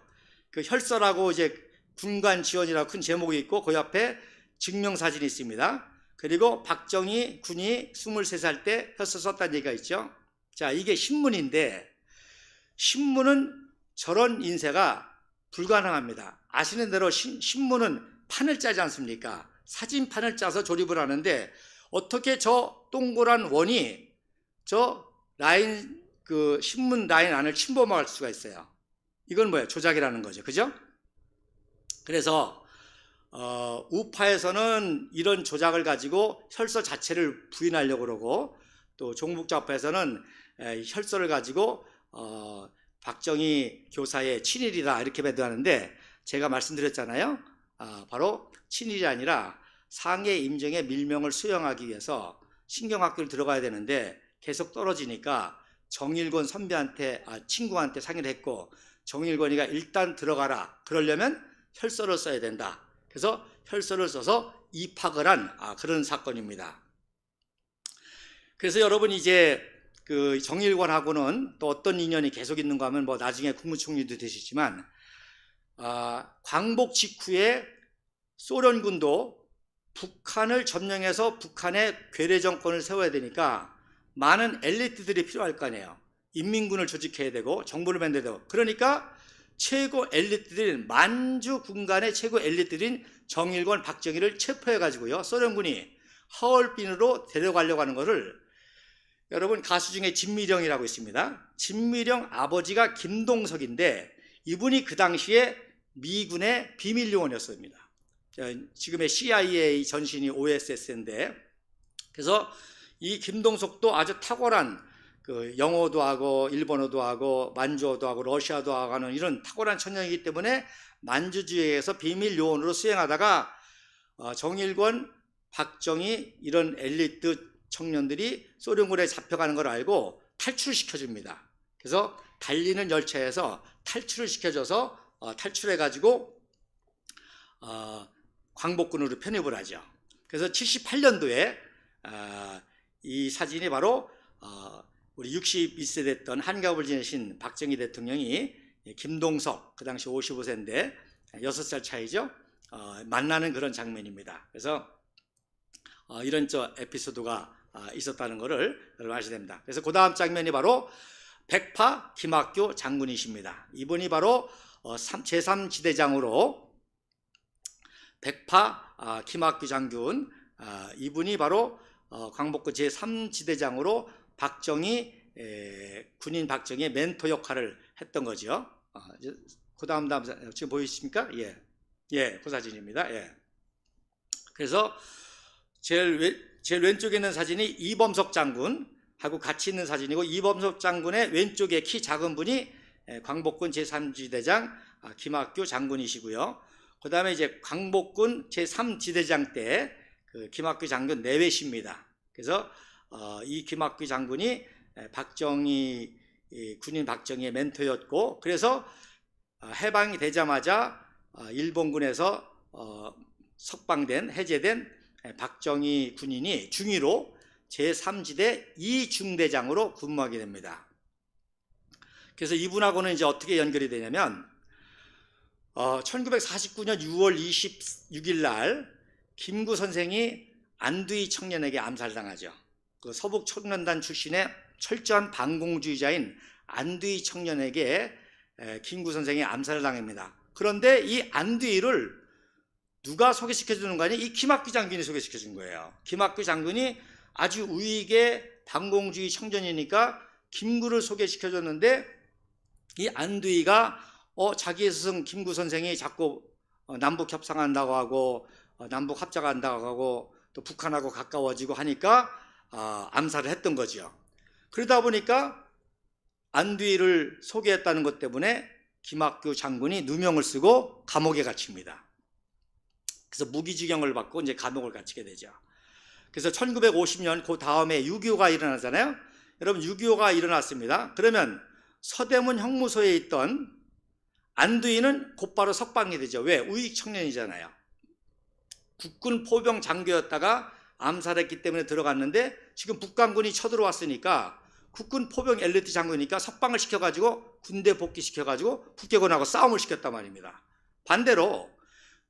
그 혈서라고 이제 군관 지원이라고 큰 제목이 있고 그 옆에 증명사진이 있습니다. 그리고 박정희 군이 23살 때 혈서 썼다는 얘기가 있죠. 자, 이게 신문인데 신문은 저런 인쇄가 불가능합니다. 아시는 대로 신문은 판을 짜지 않습니까? 사진판을 짜서 조립을 하는데 어떻게 저 동그란 원이 저 라인 그 신문 라인 안을 침범할 수가 있어요. 이건 뭐예요? 조작이라는 거죠. 그죠? 그래서 우파에서는 이런 조작을 가지고 혈서 자체를 부인하려고 그러고 또 종북좌파에서는 혈서를 가지고 박정희 교사의 친일이다 이렇게 배도하는데 제가 말씀드렸잖아요. 바로 친일이 아니라 상해 임정의 밀명을 수용하기 위해서 신경학교를 들어가야 되는데 계속 떨어지니까 정일권 선배한테 친구한테 상의를 했고 정일권이가 일단 들어가라. 그러려면 혈서를 써야 된다. 그래서 혈서를 써서 입학을 한 그런 사건입니다. 그래서 여러분 이제 그 정일권하고는 또 어떤 인연이 계속 있는가 하면 뭐 나중에 국무총리도 되시지만 광복 직후에 소련군도 북한을 점령해서 북한의 괴뢰 정권을 세워야 되니까 많은 엘리트들이 필요할 거 아니에요. 인민군을 조직해야 되고 정부를 만들어야 되고 그러니까 최고 엘리트들인 만주 군간의 최고 엘리트들인 정일권, 박정희를 체포해가지고요 소련군이 하얼빈으로 데려가려고 하는 것을 여러분 가수 중에 진미령이라고 있습니다. 진미령 아버지가 김동석인데 이분이 그 당시에 미군의 비밀요원이었습니다. 지금의 CIA 전신이 OSS인데 그래서 이 김동석도 아주 탁월한 그 영어도 하고 일본어도 하고 만주어도 하고 러시아도 하고 하는 이런 탁월한 청년이기 때문에 만주주의에서 비밀 요원으로 수행하다가 정일권, 박정희 이런 엘리트 청년들이 소련군에 잡혀가는 걸 알고 탈출시켜줍니다. 그래서 달리는 열차에서 탈출을 시켜줘서 탈출해가지고 광복군으로 편입을 하죠. 그래서 78년도에 이 사진이 바로 우리 62세 됐던 한갑을 지내신 박정희 대통령이 김동석 그 당시 55세인데 6살 차이죠. 만나는 그런 장면입니다. 그래서 이런 에피소드가 있었다는 것을 여러분 아셔야 됩니다. 그래서 그 다음 장면이 바로 백파 김학교 장군이십니다. 이분이 바로 제3지대장으로 백파 김학규 장군, 이분이 바로 광복군 제3지대장으로 군인 박정희의 멘토 역할을 했던 거죠. 그 다음 지금 보이십니까? 예, 그 사진입니다. 예. 그래서 제일 왼쪽에 있는 사진이 이범석 장군하고 같이 있는 사진이고, 이범석 장군의 왼쪽에 키 작은 분이 광복군 제3지대장 김학규 장군이시고요. 그 다음에 이제 광복군 제3지대장 때 그 김학규 장군 내외십니다. 그래서 이 김학규 장군이 군인 박정희의 멘토였고, 그래서 해방이 되자마자 일본군에서 해제된 박정희 군인이 중위로 제3지대 이중대장으로 근무하게 됩니다. 그래서 이분하고는 이제 어떻게 연결이 되냐면 1949년 6월 26일 날 김구 선생이 안두희 청년에게 암살당하죠. 그 서북 청년단 출신의 철저한 반공주의자인 안두희 청년에게 김구 선생이 암살을 당합니다. 그런데 이 안두희를 누가 소개시켜주는 거 아니? 이 김학규 장군이 소개시켜준 거예요. 김학규 장군이 아주 우익의 반공주의 청년이니까 김구를 소개시켜줬는데, 이 안두희가 자기의 스승 김구 선생이 자꾸 남북 협상한다고 하고 남북 합작한다고 하고 또 북한하고 가까워지고 하니까 암살을 했던 거죠. 그러다 보니까 안두희를 소개했다는 것 때문에 김학규 장군이 누명을 쓰고 감옥에 갇힙니다. 그래서 무기징역을 받고 이제 감옥을 갇히게 되죠. 그래서 1950년 그 다음에 6.25가 일어나잖아요. 여러분, 6.25가 일어났습니다. 그러면 서대문 형무소에 있던 안두희는 곧바로 석방이 되죠. 왜? 우익 청년이잖아요. 국군 포병 장교였다가 암살했기 때문에 들어갔는데, 지금 북한군이 쳐들어왔으니까 국군 포병 엘리트 장교니까 석방을 시켜가지고 군대 복귀시켜가지고 북괴군하고 싸움을 시켰단 말입니다. 반대로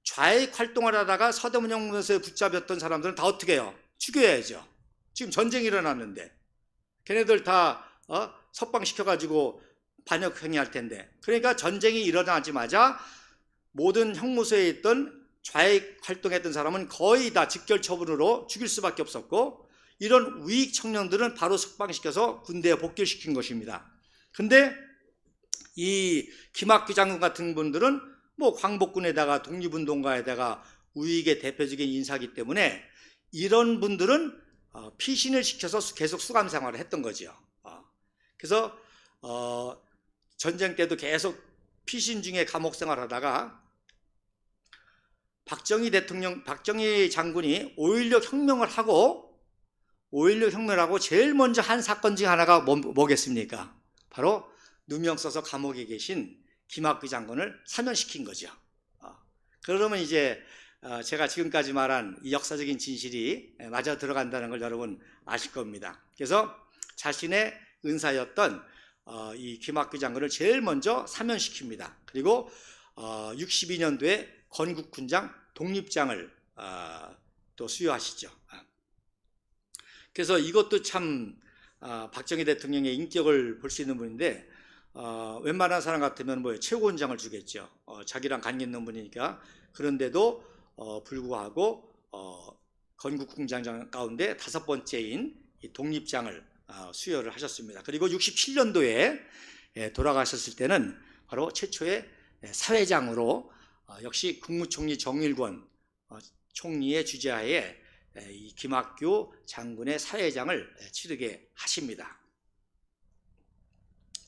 좌익 활동을 하다가 서대문 형무소에 붙잡혔던 사람들은 다 어떻게 해요? 죽여야죠. 지금 전쟁이 일어났는데 걔네들 다 석방시켜가지고 반역행위 할 텐데. 그러니까 전쟁이 일어나자마자 모든 형무소에 있던 좌익 활동했던 사람은 거의 다 직결 처분으로 죽일 수밖에 없었고, 이런 우익 청년들은 바로 석방시켜서 군대에 복귀시킨 것입니다. 근데 이 김학규 장군 같은 분들은 뭐 광복군에다가 독립운동가에다가 우익의 대표적인 인사이기 때문에 이런 분들은 피신을 시켜서 계속 수감 생활을 했던 거죠. 그래서 전쟁 때도 계속 피신 중에 감옥 생활하다가 박정희 장군이 5.16 혁명을 하고 제일 먼저 한 사건 중 하나가 뭐겠습니까? 바로 누명 써서 감옥에 계신 김학규 장군을 사면시킨 거죠. 그러면 이제 제가 지금까지 말한 이 역사적인 진실이 맞아 들어간다는 걸 여러분 아실 겁니다. 그래서 자신의 은사였던 이 김학규 장군을 제일 먼저 사면시킵니다. 그리고 62년도에 건국훈장 독립장을 또 수여하시죠. 그래서 이것도 참 박정희 대통령의 인격을 볼 수 있는 분인데, 웬만한 사람 같으면 뭐 최고훈장을 주겠죠. 자기랑 관계 있는 분이니까. 그런데도 불구하고 건국훈장 가운데 5번째인 이 독립장을 수여를 하셨습니다. 그리고 67년도에 돌아가셨을 때는 바로 최초의 사회장으로 역시 국무총리 정일권 총리의 주재하에 이 김학규 장군의 사회장을 치르게 하십니다.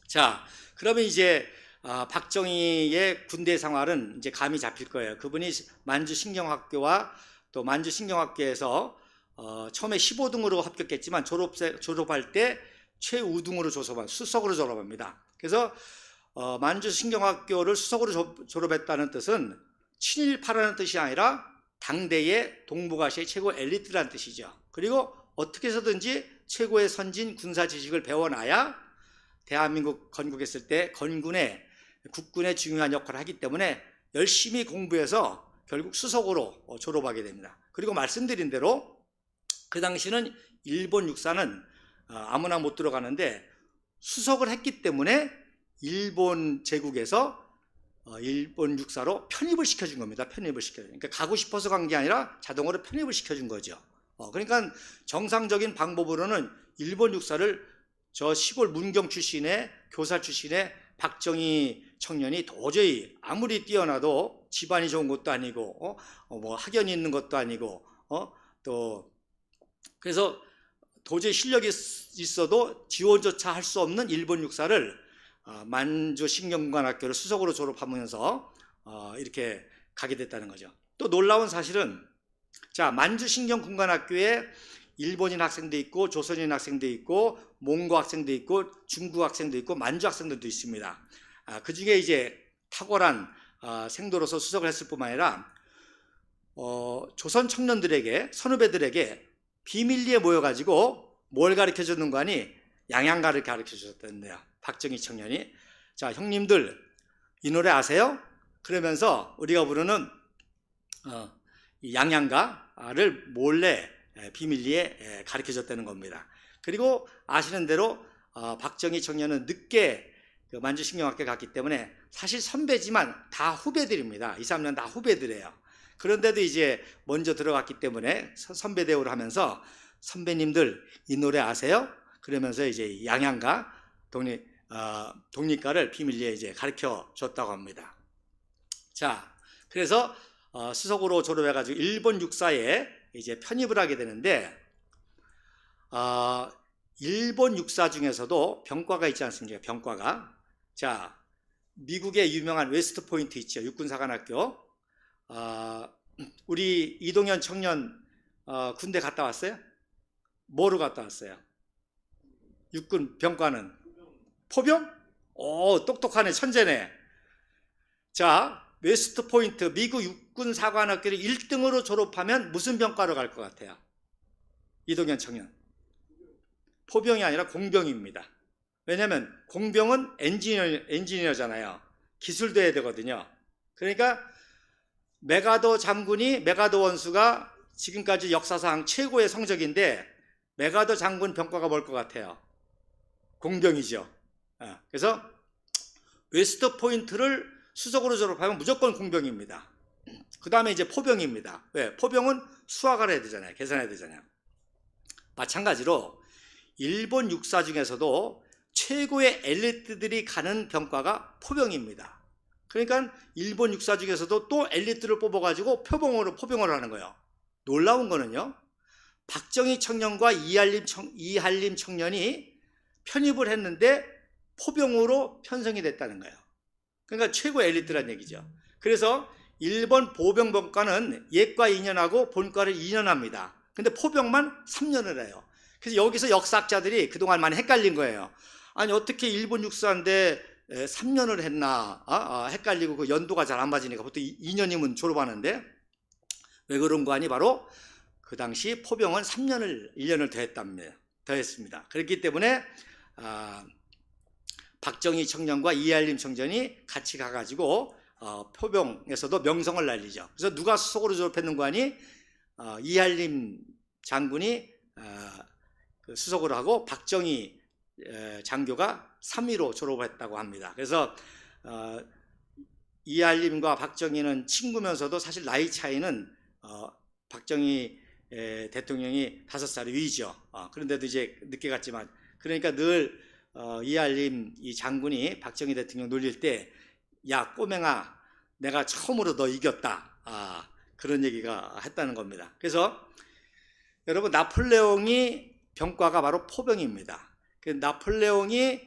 자, 그러면 이제 박정희의 군대 생활은 이제 감이 잡힐 거예요. 그분이 만주신경학교와 또 만주신경학교에서 처음에 15등으로 합격했지만 졸업할 때 최우등으로 수석으로 졸업합니다. 그래서 만주신경학교를 수석으로 졸업했다는 뜻은 친일파라는 뜻이 아니라 당대의 동북아시아의 최고 엘리트라는 뜻이죠. 그리고 어떻게 해서든지 최고의 선진 군사 지식을 배워놔야 대한민국 건국했을 때 국군의 중요한 역할을 하기 때문에 열심히 공부해서 결국 수석으로 졸업하게 됩니다. 그리고 말씀드린 대로 그 당시는 일본 육사는 아무나 못 들어가는데 수석을 했기 때문에 일본 제국에서 일본 육사로 편입을 시켜준 겁니다. 편입을 시켜준. 그러니까 가고 싶어서 간 게 아니라 자동으로 편입을 시켜준 거죠. 그러니까 정상적인 방법으로는 일본 육사를 저 시골 문경 출신의 교사 출신의 박정희 청년이 도저히 아무리 뛰어나도 집안이 좋은 것도 아니고 뭐 학연이 있는 것도 아니고 또 그래서 도저히 실력이 있어도 지원조차 할 수 없는 일본 육사를 만주 신경군관학교를 수석으로 졸업하면서 이렇게 가게 됐다는 거죠. 또 놀라운 사실은 자, 만주 신경군관학교에 일본인 학생도 있고 조선인 학생도 있고 몽고 학생도 있고 중국 학생도 있고 만주 학생들도 있습니다. 그 중에 이제 탁월한 생도로서 수석을 했을 뿐만 아니라 조선 청년들에게 선후배들에게 비밀리에 모여가지고 뭘 가르쳐줬는 거 아니 양양가를 가르쳐줬다는데요. 박정희 청년이 자 형님들 이 노래 아세요? 그러면서 우리가 부르는 이 양양가를 몰래 비밀리에 가르쳐줬다는 겁니다. 그리고 아시는 대로 박정희 청년은 늦게 만주신경학교에 갔기 때문에 사실 선배지만 다 후배들입니다. 2, 3년 다 후배들이에요. 그런데도 이제 먼저 들어갔기 때문에 선배 대우를 하면서 선배님들 이 노래 아세요? 그러면서 이제 양양가 독립가를 비밀리에 이제 가르쳐 줬다고 합니다. 자, 그래서 수석으로 졸업해가지고 일본 육사에 이제 편입을 하게 되는데 일본 육사 중에서도 병과가 있지 않습니까? 병과가. 자, 미국의 유명한 웨스트 포인트 있죠. 육군사관학교. 우리 이동현 청년 군대 갔다 왔어요? 뭐로 갔다 왔어요? 육군 병과는 포병? 오, 똑똑하네, 천재네. 자, 웨스트 포인트 미국 육군사관학교를 1등으로 졸업하면 무슨 병과로 갈 것 같아요? 이동현 청년. 포병이 아니라 공병입니다. 왜냐하면 공병은 엔지니어잖아요. 기술도 해야 되거든요. 그러니까 메가더 장군이 메가더 원수가 지금까지 역사상 최고의 성적인데 메가더 장군 병과가 뭘 것 같아요? 공병이죠. 그래서 웨스트 포인트를 수석으로 졸업하면 무조건 공병입니다. 그 다음에 이제 포병입니다. 왜? 포병은 수학을 해야 되잖아요. 계산해야 되잖아요. 마찬가지로 일본 육사 중에서도 최고의 엘리트들이 가는 병과가 포병입니다. 그러니까 일본 육사 중에서도 또 엘리트를 뽑아가지고 포병을 하는 거예요. 놀라운 거는요, 박정희 청년과 이한림 청년이 편입을 했는데 포병으로 편성이 됐다는 거예요. 그러니까 최고 엘리트란 얘기죠. 그래서 일본 보병병과는 예과 2년하고 본과를 2년 합니다. 근데 포병만 3년을 해요. 그래서 여기서 역사학자들이 그동안 많이 헷갈린 거예요. 아니 어떻게 일본 육사인데 3년을 했나 헷갈리고 그 연도가 잘 안 맞으니까 보통 2년이면 졸업하는데 왜 그런 거 아니 바로 그 당시 포병은 1년을 더했습니다. 그렇기 때문에 박정희 청년과 이한림 청년이 같이 가가지고 포병에서도 명성을 날리죠. 그래서 누가 수석으로 졸업했는 거 아니 이한림 장군이 수석으로 하고 박정희 장교가 3위로 졸업을 했다고 합니다. 그래서 이한림과 박정희는 친구면서도 사실 나이 차이는 박정희 대통령이 5살 위죠. 그런데도 이제 늦게 갔지만 그러니까 늘 이한림 이 장군이 박정희 대통령 놀릴 때 야 꼬맹아 내가 처음으로 너 이겼다 그런 얘기가 했다는 겁니다. 그래서 여러분 나폴레옹이 병과가 바로 포병입니다. 나폴레옹이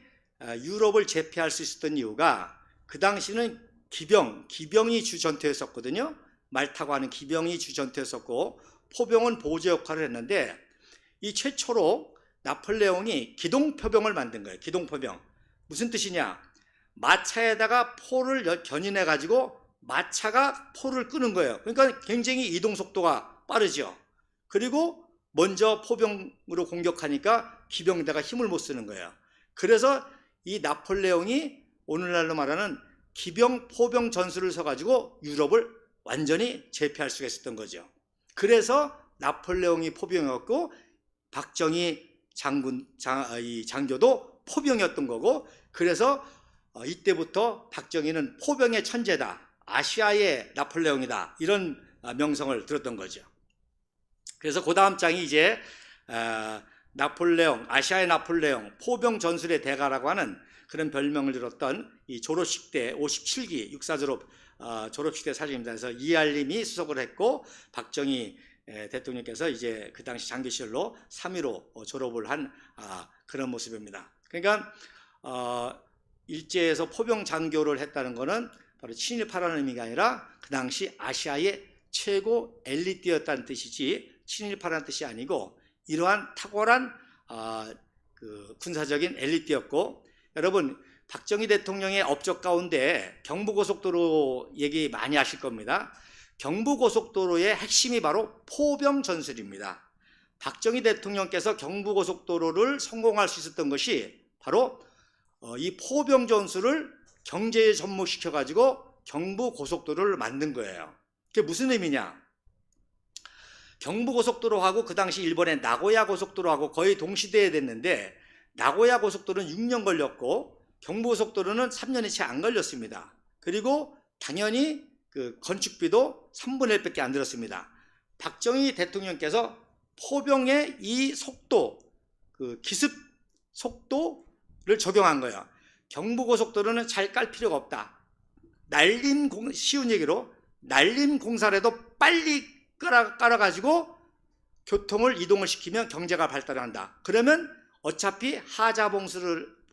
유럽을 제패할 수 있었던 이유가 그 당시는 기병이 주 전투였었거든요. 말 타고 하는 기병이 주 전투였었고 포병은 보조 역할을 했는데 이 최초로 나폴레옹이 기동포병을 만든 거예요. 기동포병. 무슨 뜻이냐? 마차에다가 포를 견인해 가지고 마차가 포를 끄는 거예요. 그러니까 굉장히 이동 속도가 빠르죠. 그리고 먼저 포병으로 공격하니까 기병에다가 힘을 못 쓰는 거예요. 그래서 이 나폴레옹이 오늘날로 말하는 기병 포병 전술을 서가지고 유럽을 완전히 제패할 수가 있었던 거죠. 그래서 나폴레옹이 포병이었고 박정희 장교도 포병이었던 거고 그래서 이때부터 박정희는 포병의 천재다, 아시아의 나폴레옹이다, 이런 명성을 들었던 거죠. 그래서 그 다음 장이 이제 나폴레옹, 아시아의 나폴레옹, 포병 전술의 대가라고 하는 그런 별명을 들었던 이 졸업식 때 57기 육사 졸업식 때 사진입니다. 그래서 이알림이 수석을 했고 박정희 대통령께서 이제 그 당시 장교실로 3위로 졸업을 한 그런 모습입니다. 그러니까 일제에서 포병 장교를 했다는 것은 바로 친일파라는 의미가 아니라 그 당시 아시아의 최고 엘리트였다는 뜻이지 친일파라는 뜻이 아니고 이러한 탁월한 그 군사적인 엘리트였고, 여러분 박정희 대통령의 업적 가운데 경부고속도로 얘기 많이 하실 겁니다. 경부고속도로의 핵심이 바로 포병 전술입니다. 박정희 대통령께서 경부고속도로를 성공할 수 있었던 것이 바로 이 포병 전술을 경제에 접목시켜 가지고 경부고속도로를 만든 거예요. 그게 무슨 의미냐? 경부고속도로하고 그 당시 일본의 나고야 고속도로하고 거의 동시대에 됐는데, 나고야 고속도로는 6년 걸렸고 경부고속도로는 3년이 채 안 걸렸습니다. 그리고 당연히 그 건축비도 3분의 1밖에 안 들었습니다. 박정희 대통령께서 포병의 이 속도, 그 기습 속도를 적용한 거예요. 경부고속도로는 잘 깔 필요가 없다. 쉬운 얘기로 날림 공사라도 빨리 깔아가지고 교통을 이동을 시키면 경제가 발달한다. 그러면 어차피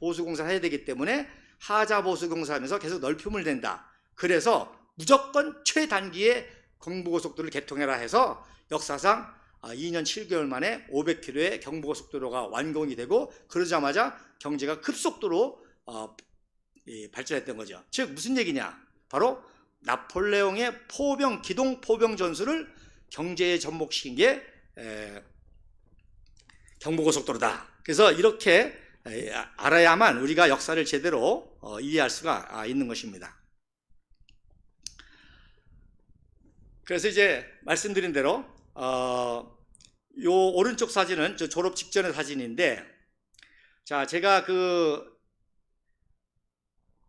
보수공사를 해야 되기 때문에 하자보수공사하면서 계속 넓히면 된다. 그래서 무조건 최단기에 경부고속도로를 개통해라 해서 역사상 2년 7개월 만에 500km의 경부고속도로가 완공이 되고, 그러자마자 경제가 급속도로 발전했던 거죠. 즉 무슨 얘기냐? 바로 나폴레옹의 기동 포병 전술을 경제에 접목시킨 게 경부고속도로다. 그래서 이렇게 알아야만 우리가 역사를 제대로 이해할 수가 있는 것입니다. 그래서 이제 말씀드린 대로 요 오른쪽 사진은 저 졸업 직전의 사진인데, 자, 제가 그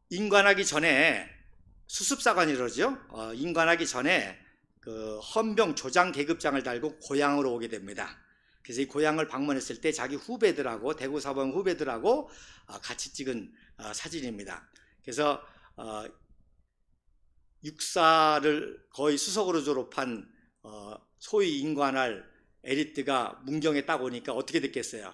임관하기 전에 수습사관이 그러죠. 임관하기 전에 그 헌병 조장 계급장을 달고 고향으로 오게 됩니다. 그래서 이 고향을 방문했을 때 자기 후배들하고, 대구 사범 후배들하고 같이 찍은 사진입니다. 그래서 육사를 거의 수석으로 졸업한 소위 임관할 엘리트가 문경에 딱 오니까 어떻게 됐겠어요?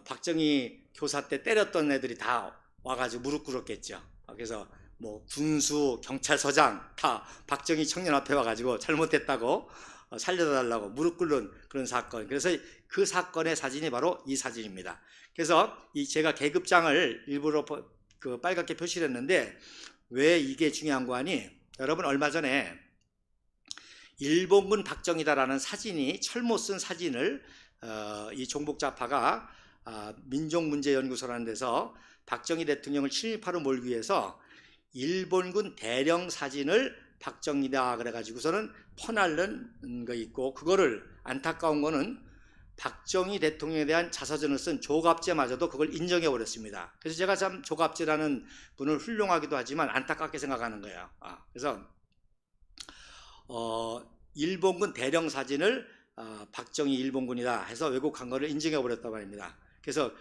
박정희 교사 때 때렸던 애들이 다 와가지고 무릎 꿇었겠죠. 그래서 뭐 군수, 경찰서장 다 박정희 청년 앞에 와가지고 잘못됐다고 살려달라고 무릎 꿇는 그런 사건. 그래서 그 사건의 사진이 바로 이 사진입니다. 그래서 제가 계급장을 일부러 그 빨갛게 표시를 했는데, 왜 이게 중요한 거 아니? 여러분 얼마 전에 일본군 박정희다라는 사진이 철모 쓴 사진을 이 종북좌파가 민족문제연구소라는 데서 박정희 대통령을 친일파로 몰기 위해서 일본군 대령 사진을 박정희다 그래가지고서는 퍼날른 거 있고, 그거를 안타까운 거는 박정희 대통령에 대한 자서전을 쓴 조갑제마저도 그걸 인정해 버렸습니다. 그래서 제가 참 조갑제라는 분을 훌륭하기도 하지만 안타깝게 생각하는 거예요. 그래서 일본군 대령 사진을 박정희 일본군이다 해서 왜곡한 거를 인정해 버렸단 말입니다. 그래서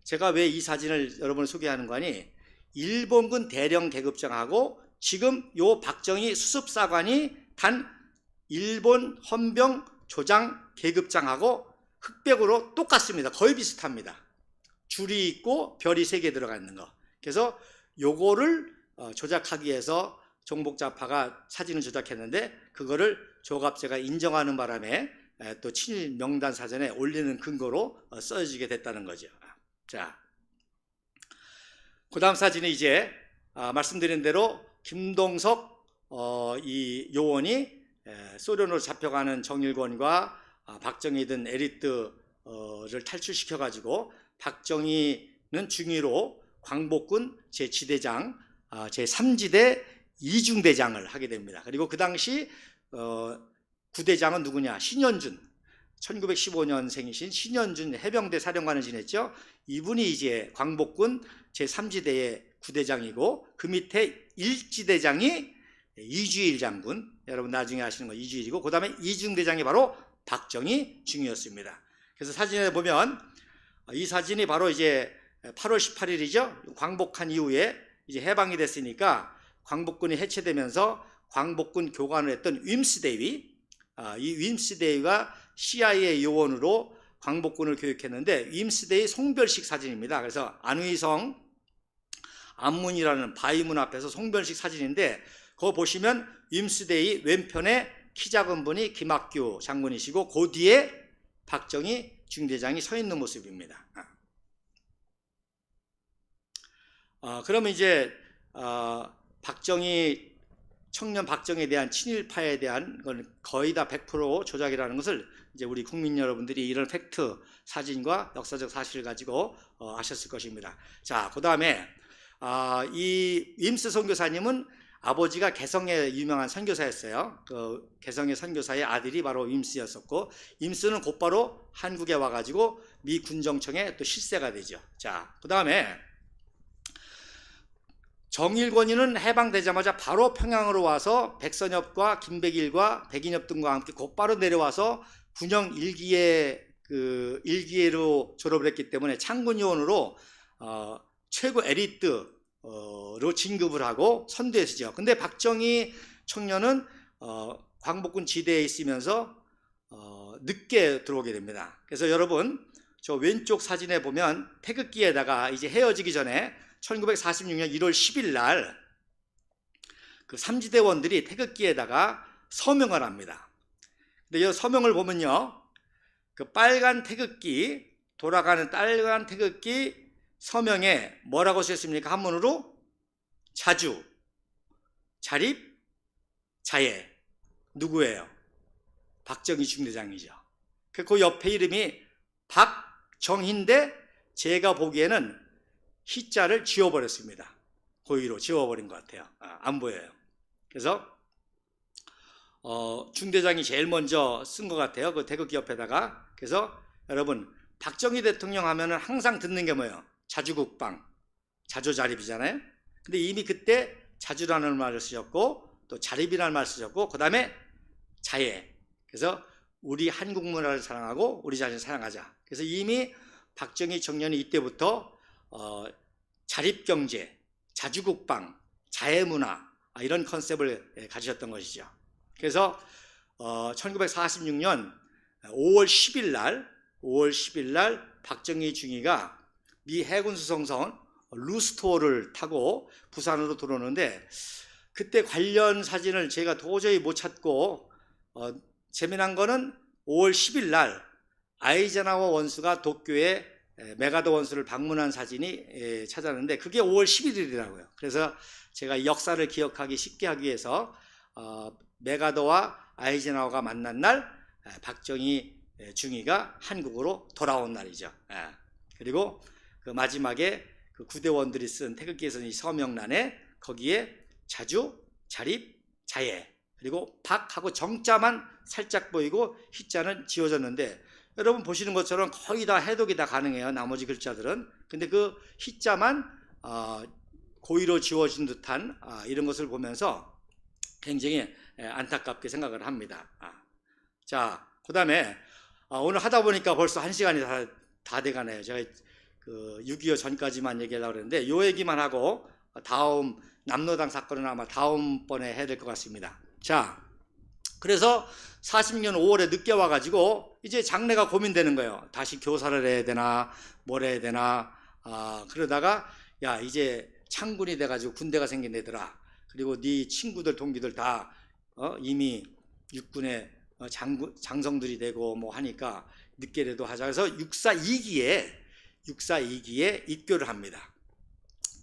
제가 왜 이 사진을 여러분을 소개하는 거니, 일본군 대령 계급장하고 지금 요 박정희 수습사관이 단 일본 헌병 조장 계급장하고 흑백으로 똑같습니다. 거의 비슷합니다. 줄이 있고 별이 3개 들어가 있는 거. 그래서 요거를 조작하기 위해서 종북좌파가 사진을 조작했는데, 그거를 조갑제가 인정하는 바람에 또 친일 명단 사전에 올리는 근거로 써지게 됐다는 거죠. 자, 그 다음 사진은 이제 말씀드린 대로 김동석 이 요원이 소련으로 잡혀가는 정일권과 박정희 등 엘리트를 탈출시켜 가지고 박정희는 중위로 광복군 제7대장 제3지대 이중대장을 하게 됩니다. 그리고 그 당시 구대장은 누구냐? 신현준, 1915년생이신 신현준 해병대 사령관을 지냈죠. 이분이 이제 광복군 제3지대의 구대장이고 그 밑에 일지대장이 이주일 장군, 여러분 나중에 아시는 거 이주일이고, 그 다음에 이중대장이 바로 박정희 중이었습니다. 그래서 사진에 보면 이 사진이 바로 이제 8월 18일이죠. 광복한 이후에 이제 해방이 됐으니까 광복군이 해체되면서 광복군 교관을 했던 윈스데이, 이 윈스데이가 CIA 요원으로 광복군을 교육했는데 윈스데이 송별식 사진입니다. 그래서 안의성 안문이라는 바위문 앞에서 송별식 사진인데, 그거 보시면 윈스데이 왼편에 키 작은 분이 김학규 장군이시고 그 뒤에 박정희 중대장이 서 있는 모습입니다. 그러면 이제 청년 박정희에 대한 친일파에 대한 건 거의 다 100% 조작이라는 것을 이제 우리 국민 여러분들이 이런 팩트 사진과 역사적 사실을 가지고 아셨을 것입니다. 자, 그 다음에 이 윈스 선교사님은 아버지가 개성의 유명한 선교사였어요. 그 개성의 선교사의 아들이 바로 윈스였었고, 윈스는 곧바로 한국에 와가지고 미 군정청에 또 실세가 되죠. 자, 그 다음에 정일권위는 해방되자마자 바로 평양으로 와서 백선엽과 김백일과 백인엽 등과 함께 곧바로 내려와서 군영 1기회로 졸업을 했기 때문에 창군요원으로 최고 에리트로 진급을 하고 선두에 서죠. 근데 박정희 청년은 광복군 지대에 있으면서 늦게 들어오게 됩니다. 그래서 여러분 저 왼쪽 사진에 보면 태극기에다가 이제 헤어지기 전에 1946년 1월 10일 날 그 삼지대원들이 태극기에다가 서명을 합니다. 근데 이 서명을 보면요, 그 빨간 태극기, 돌아가는 빨간 태극기 서명에 뭐라고 쓰였습니까? 한문으로 자주, 자립, 자예. 누구예요? 박정희 중대장이죠. 그 옆에 이름이 박정희인데 제가 보기에는 희자를 지워버렸습니다. 고의로 지워버린 것 같아요. 안 보여요. 그래서 중대장이 제일 먼저 쓴 것 같아요. 그 태극기 옆에다가. 그래서 여러분 박정희 대통령 하면은 항상 듣는 게 뭐예요? 자주국방, 자조자립이잖아요. 근데 이미 그때 자주라는 말을 쓰셨고 또 자립이라는 말을 쓰셨고 그 다음에 자예. 그래서 우리 한국 문화를 사랑하고 우리 자신을 사랑하자. 그래서 이미 박정희 청년이 이때부터 자립경제, 자주국방, 자해문화 이런 컨셉을 가지셨던 것이죠. 그래서 1946년 5월 10일 날 박정희 중위가 미 해군 수송선 루스토어를 타고 부산으로 들어오는데 그때 관련 사진을 제가 도저히 못 찾고 재미난 거는 5월 10일 날 아이젠하워 원수가 도쿄에 메가더 원수를 방문한 사진이 찾았는데 그게 5월 11일이라고요. 그래서 제가 역사를 기억하기 쉽게 하기 위해서 메가더와 아이젠하워가 만난 날 박정희 중위가 한국으로 돌아온 날이죠. 그리고 그 마지막에 그 구대원들이 쓴 태극기에 쓴 이 서명란에 거기에 자주, 자립, 자예 그리고 박하고 정자만 살짝 보이고 희자는 지워졌는데 여러분 보시는 것처럼 거의 다 해독이 다 가능해요. 나머지 글자들은. 근데 그 희자만 고의로 지워진 듯한 이런 것을 보면서 굉장히 안타깝게 생각을 합니다. 자, 그 다음에 오늘 하다 보니까 벌써 1시간이 다 돼가네요. 제가 그 6.25 전까지만 얘기하려고 그랬는데 이 얘기만 하고 다음 남로당 사건은 아마 다음번에 해야 될 것 같습니다. 자, 그래서 46년 5월에 늦게 와가지고 이제 장래가 고민되는 거예요. 다시 교사를 해야 되나 뭘 해야 되나 그러다가 야 이제 창군이 돼가지고 군대가 생긴 애들아 그리고 네 친구들 동기들 다 이미 육군의 장성들이 되고 뭐 하니까 늦게라도 하자. 그래서 육사 2기에 입교를 합니다.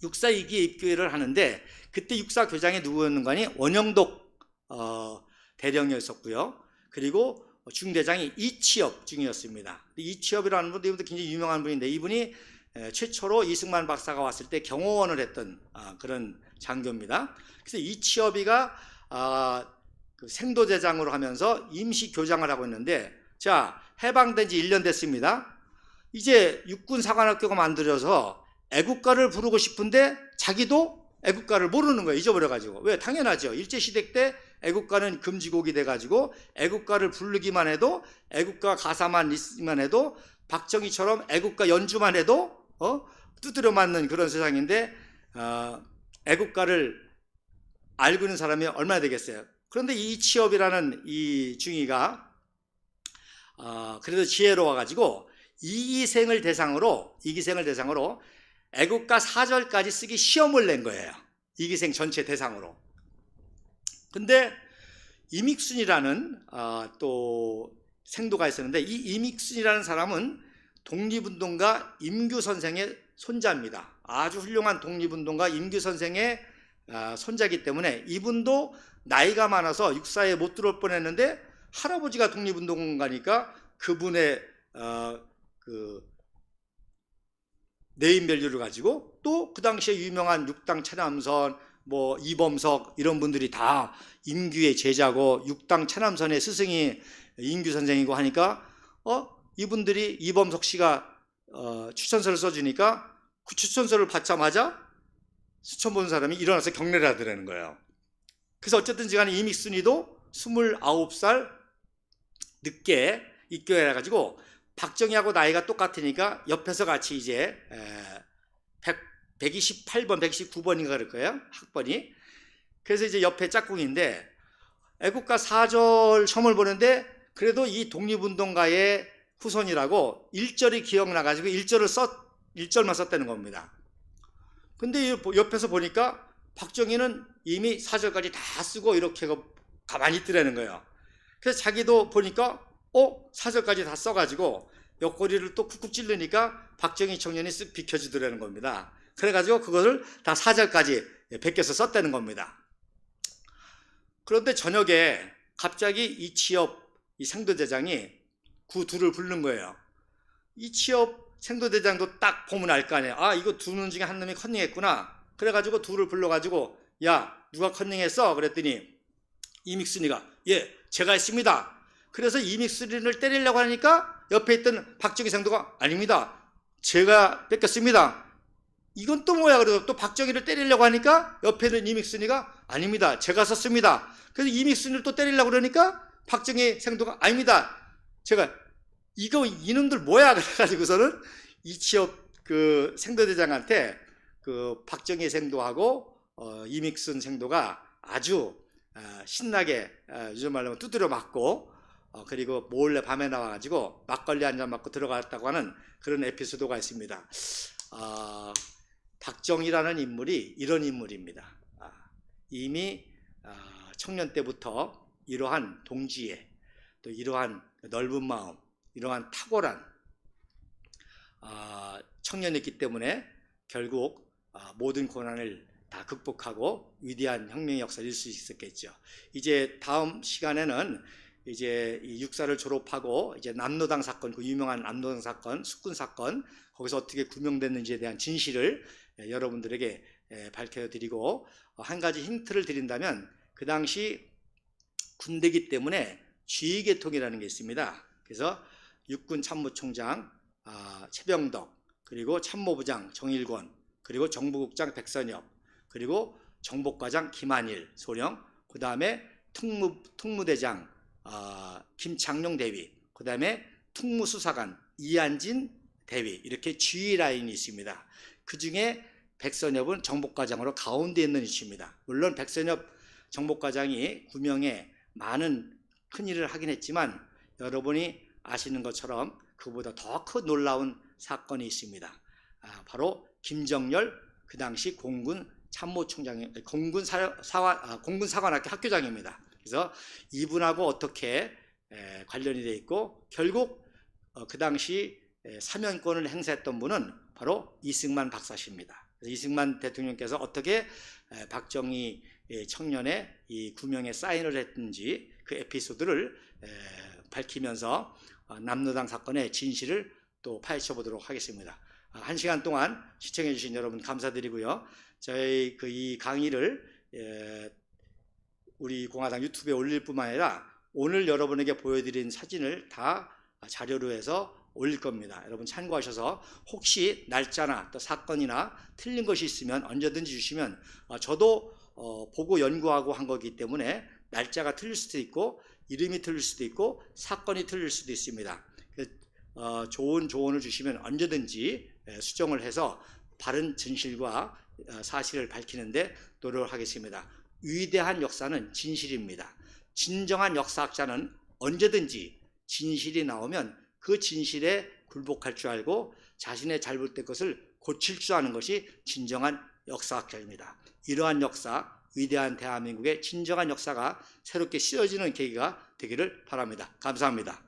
육사 2기에 입교를 하는데 그때 육사 교장이 누구였는가니 원영독 대령이었었고요. 그리고 중대장이 이치엽 중이었습니다. 이치엽이라는 분도 이분도 굉장히 유명한 분인데 이분이 최초로 이승만 박사가 왔을 때 경호원을 했던 그런 장교입니다. 그래서 이치엽이가 그 생도대장으로 하면서 임시 교장을 하고 있는데 자 해방된 지 1년 됐습니다. 이제 육군사관학교가 만들어서 애국가를 부르고 싶은데 자기도 애국가를 모르는 거예요. 잊어버려가지고. 왜? 당연하죠. 일제시대 때 애국가는 금지곡이 돼가지고 애국가를 부르기만 해도, 애국가 가사만 있으면 해도, 박정희처럼 애국가 연주만 해도 두드려 맞는 그런 세상인데, 애국가를 알고 있는 사람이 얼마나 되겠어요. 그런데 이 이치업이라는 이 중이가 그래도 지혜로워가지고 이기생을 대상으로 애국가 4절까지 쓰기 시험을 낸 거예요. 이기생 전체 대상으로. 근데 이믹순이라는 또 생도가 있었는데, 이 이믹순이라는 사람은 독립운동가 임규 선생의 손자입니다. 아주 훌륭한 독립운동가 임규 선생의 손자이기 때문에 이분도 나이가 많아서 육사에 못 들어올 뻔했는데, 할아버지가 독립운동가니까 그분의 그 네임밸류를 가지고, 또 그 당시에 유명한 육당 차남선, 뭐 이범석 이런 분들이 다 임규의 제자고 육당 차남선의 스승이 임규 선생이고 하니까 이분들이, 이범석 씨가 추천서를 써주니까 그 추천서를 받자마자 수천 본 사람이 일어나서 경례를 하더라는 거예요. 그래서 어쨌든 간에 이믹순이도 29살 늦게 입교해가지고 박정희하고 나이가 똑같으니까 옆에서 같이 이제 128번, 129번인가 그럴 거예요, 학번이. 그래서 이제 옆에 짝꿍인데, 애국가 4절 시험을 보는데 그래도 이 독립운동가의 후손이라고 1절이 기억나가지고 1절만 썼다는 겁니다. 근데 옆에서 보니까 박정희는 이미 4절까지 다 쓰고 이렇게 가만히 있더라는 거예요. 그래서 자기도 보니까 4절까지 다 써가지고 옆구리를 또 쿡쿡 찔르니까 박정희 청년이 쓱 비켜주더라는 겁니다. 그래가지고 그것을 다 4절까지 베껴서 썼다는 겁니다. 그런데 저녁에 갑자기 이치업 이 생도대장이 그 둘을 부르는 거예요. 이치업 생도대장도 딱 보면 알 거 아니에요. 이거 두 놈 중에 한 놈이 컨닝했구나. 그래가지고 둘을 불러가지고, 야, 누가 컨닝했어? 그랬더니 이믹순이가, 예, 제가 했습니다. 그래서 이믹순이를 때리려고 하니까 옆에 있던 박정희 생도가, 아닙니다, 제가 뺏겼습니다. 이건 또 뭐야? 그래서 또 박정희를 때리려고 하니까 옆에 있는 이믹순이가, 아닙니다, 제가 썼습니다. 그래서 이믹순이를 또 때리려고 그러니까 박정희 생도가, 아닙니다, 제가, 이놈들 뭐야? 그래가지고서는 이치업 그 생도대장한테 그 박정희 생도하고 이믹순 생도가 아주 신나게, 요즘 말로 하면 두드려 맞고, 그리고 몰래 밤에 나와가지고 막걸리 한잔 맞고 들어갔다고 하는 그런 에피소드가 있습니다. 박정희라는 인물이 이런 인물입니다. 이미 청년 때부터 이러한 동지애, 또 이러한 넓은 마음, 이러한 탁월한 청년이었기 때문에 결국 모든 고난을 다 극복하고 위대한 혁명의 역사를 이룰 수 있었겠죠. 이제 다음 시간에는 이제 육사를 졸업하고 이제 남로당 사건, 그 유명한 남로당 사건, 숙군 사건, 거기서 어떻게 구명됐는지에 대한 진실을 여러분들에게 밝혀드리고, 한 가지 힌트를 드린다면 그 당시 군대이기 때문에 지휘계통이라는 게 있습니다. 그래서 육군 참모총장 최병덕, 그리고 참모부장 정일권, 그리고 정보국장 백선엽, 그리고 정복과장 김한일 소령, 그 다음에 특무대장 김창룡 대위, 그 다음에 특무수사관 이한진 대위, 이렇게 지휘 라인이 있습니다. 그 중에 백선엽은 정복과장으로 가운데 있는 위치입니다. 물론 백선엽 정복과장이 구명에 많은 큰일을 하긴 했지만 여러분이 아시는 것처럼 그보다 더 큰 놀라운 사건이 있습니다. 바로 김정열, 그 당시 공군 참모총장, 공군 사관학교 학교장입니다. 그래서 이분하고 어떻게 관련이 되어 있고, 결국 그 당시 사면권을 행사했던 분은 바로 이승만 박사십니다. 이승만 대통령께서 어떻게 박정희 청년의 이 구명에 사인을 했는지 그 에피소드를 밝히면서 남로당 사건의 진실을 또 파헤쳐보도록 하겠습니다. 1시간 동안 시청해 주신 여러분 감사드리고요. 저희 이 강의를 우리 공화당 유튜브에 올릴 뿐만 아니라 오늘 여러분에게 보여드린 사진을 다 자료로 해서 올릴 겁니다. 여러분 참고하셔서 혹시 날짜나 또 사건이나 틀린 것이 있으면 언제든지 주시면 저도 보고 연구하고 한 거기 때문에 날짜가 틀릴 수도 있고 이름이 틀릴 수도 있고 사건이 틀릴 수도 있습니다. 좋은 조언을 주시면 언제든지 수정을 해서 바른 진실과 사실을 밝히는데 노력하겠습니다. 위대한 역사는 진실입니다. 진정한 역사학자는 언제든지 진실이 나오면 그 진실에 굴복할 줄 알고 자신의 잘못된 것을 고칠 줄 아는 것이 진정한 역사학자입니다. 이러한 역사, 위대한 대한민국의 진정한 역사가 새롭게 씌워지는 계기가 되기를 바랍니다. 감사합니다.